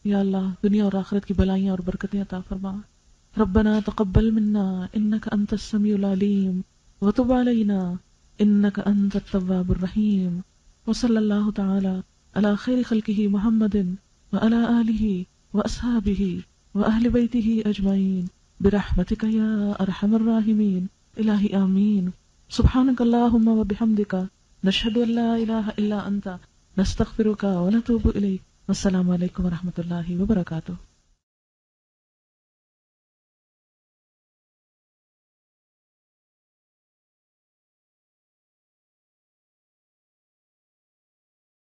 یا اللہ۔ دنیا اور آخرت کی بھلائیاں اور برکتیں عطا فرما۔ ربنا تقبل منا انك انت السميع العليم وتب علينا انك انت التواب الرحيم وصلى الله تعالى على خير خلقه محمد وعلى آله واصحابه واهل بيته اجمعين برحمتك يا ارحم الراحمين الہی آمین۔ سبحانك اللهم وبحمدك نشهد ان لا اله الا انت نستغفرك ونتوب اليك۔ والسلام علیکم ورحمۃ اللہ وبرکاتہ۔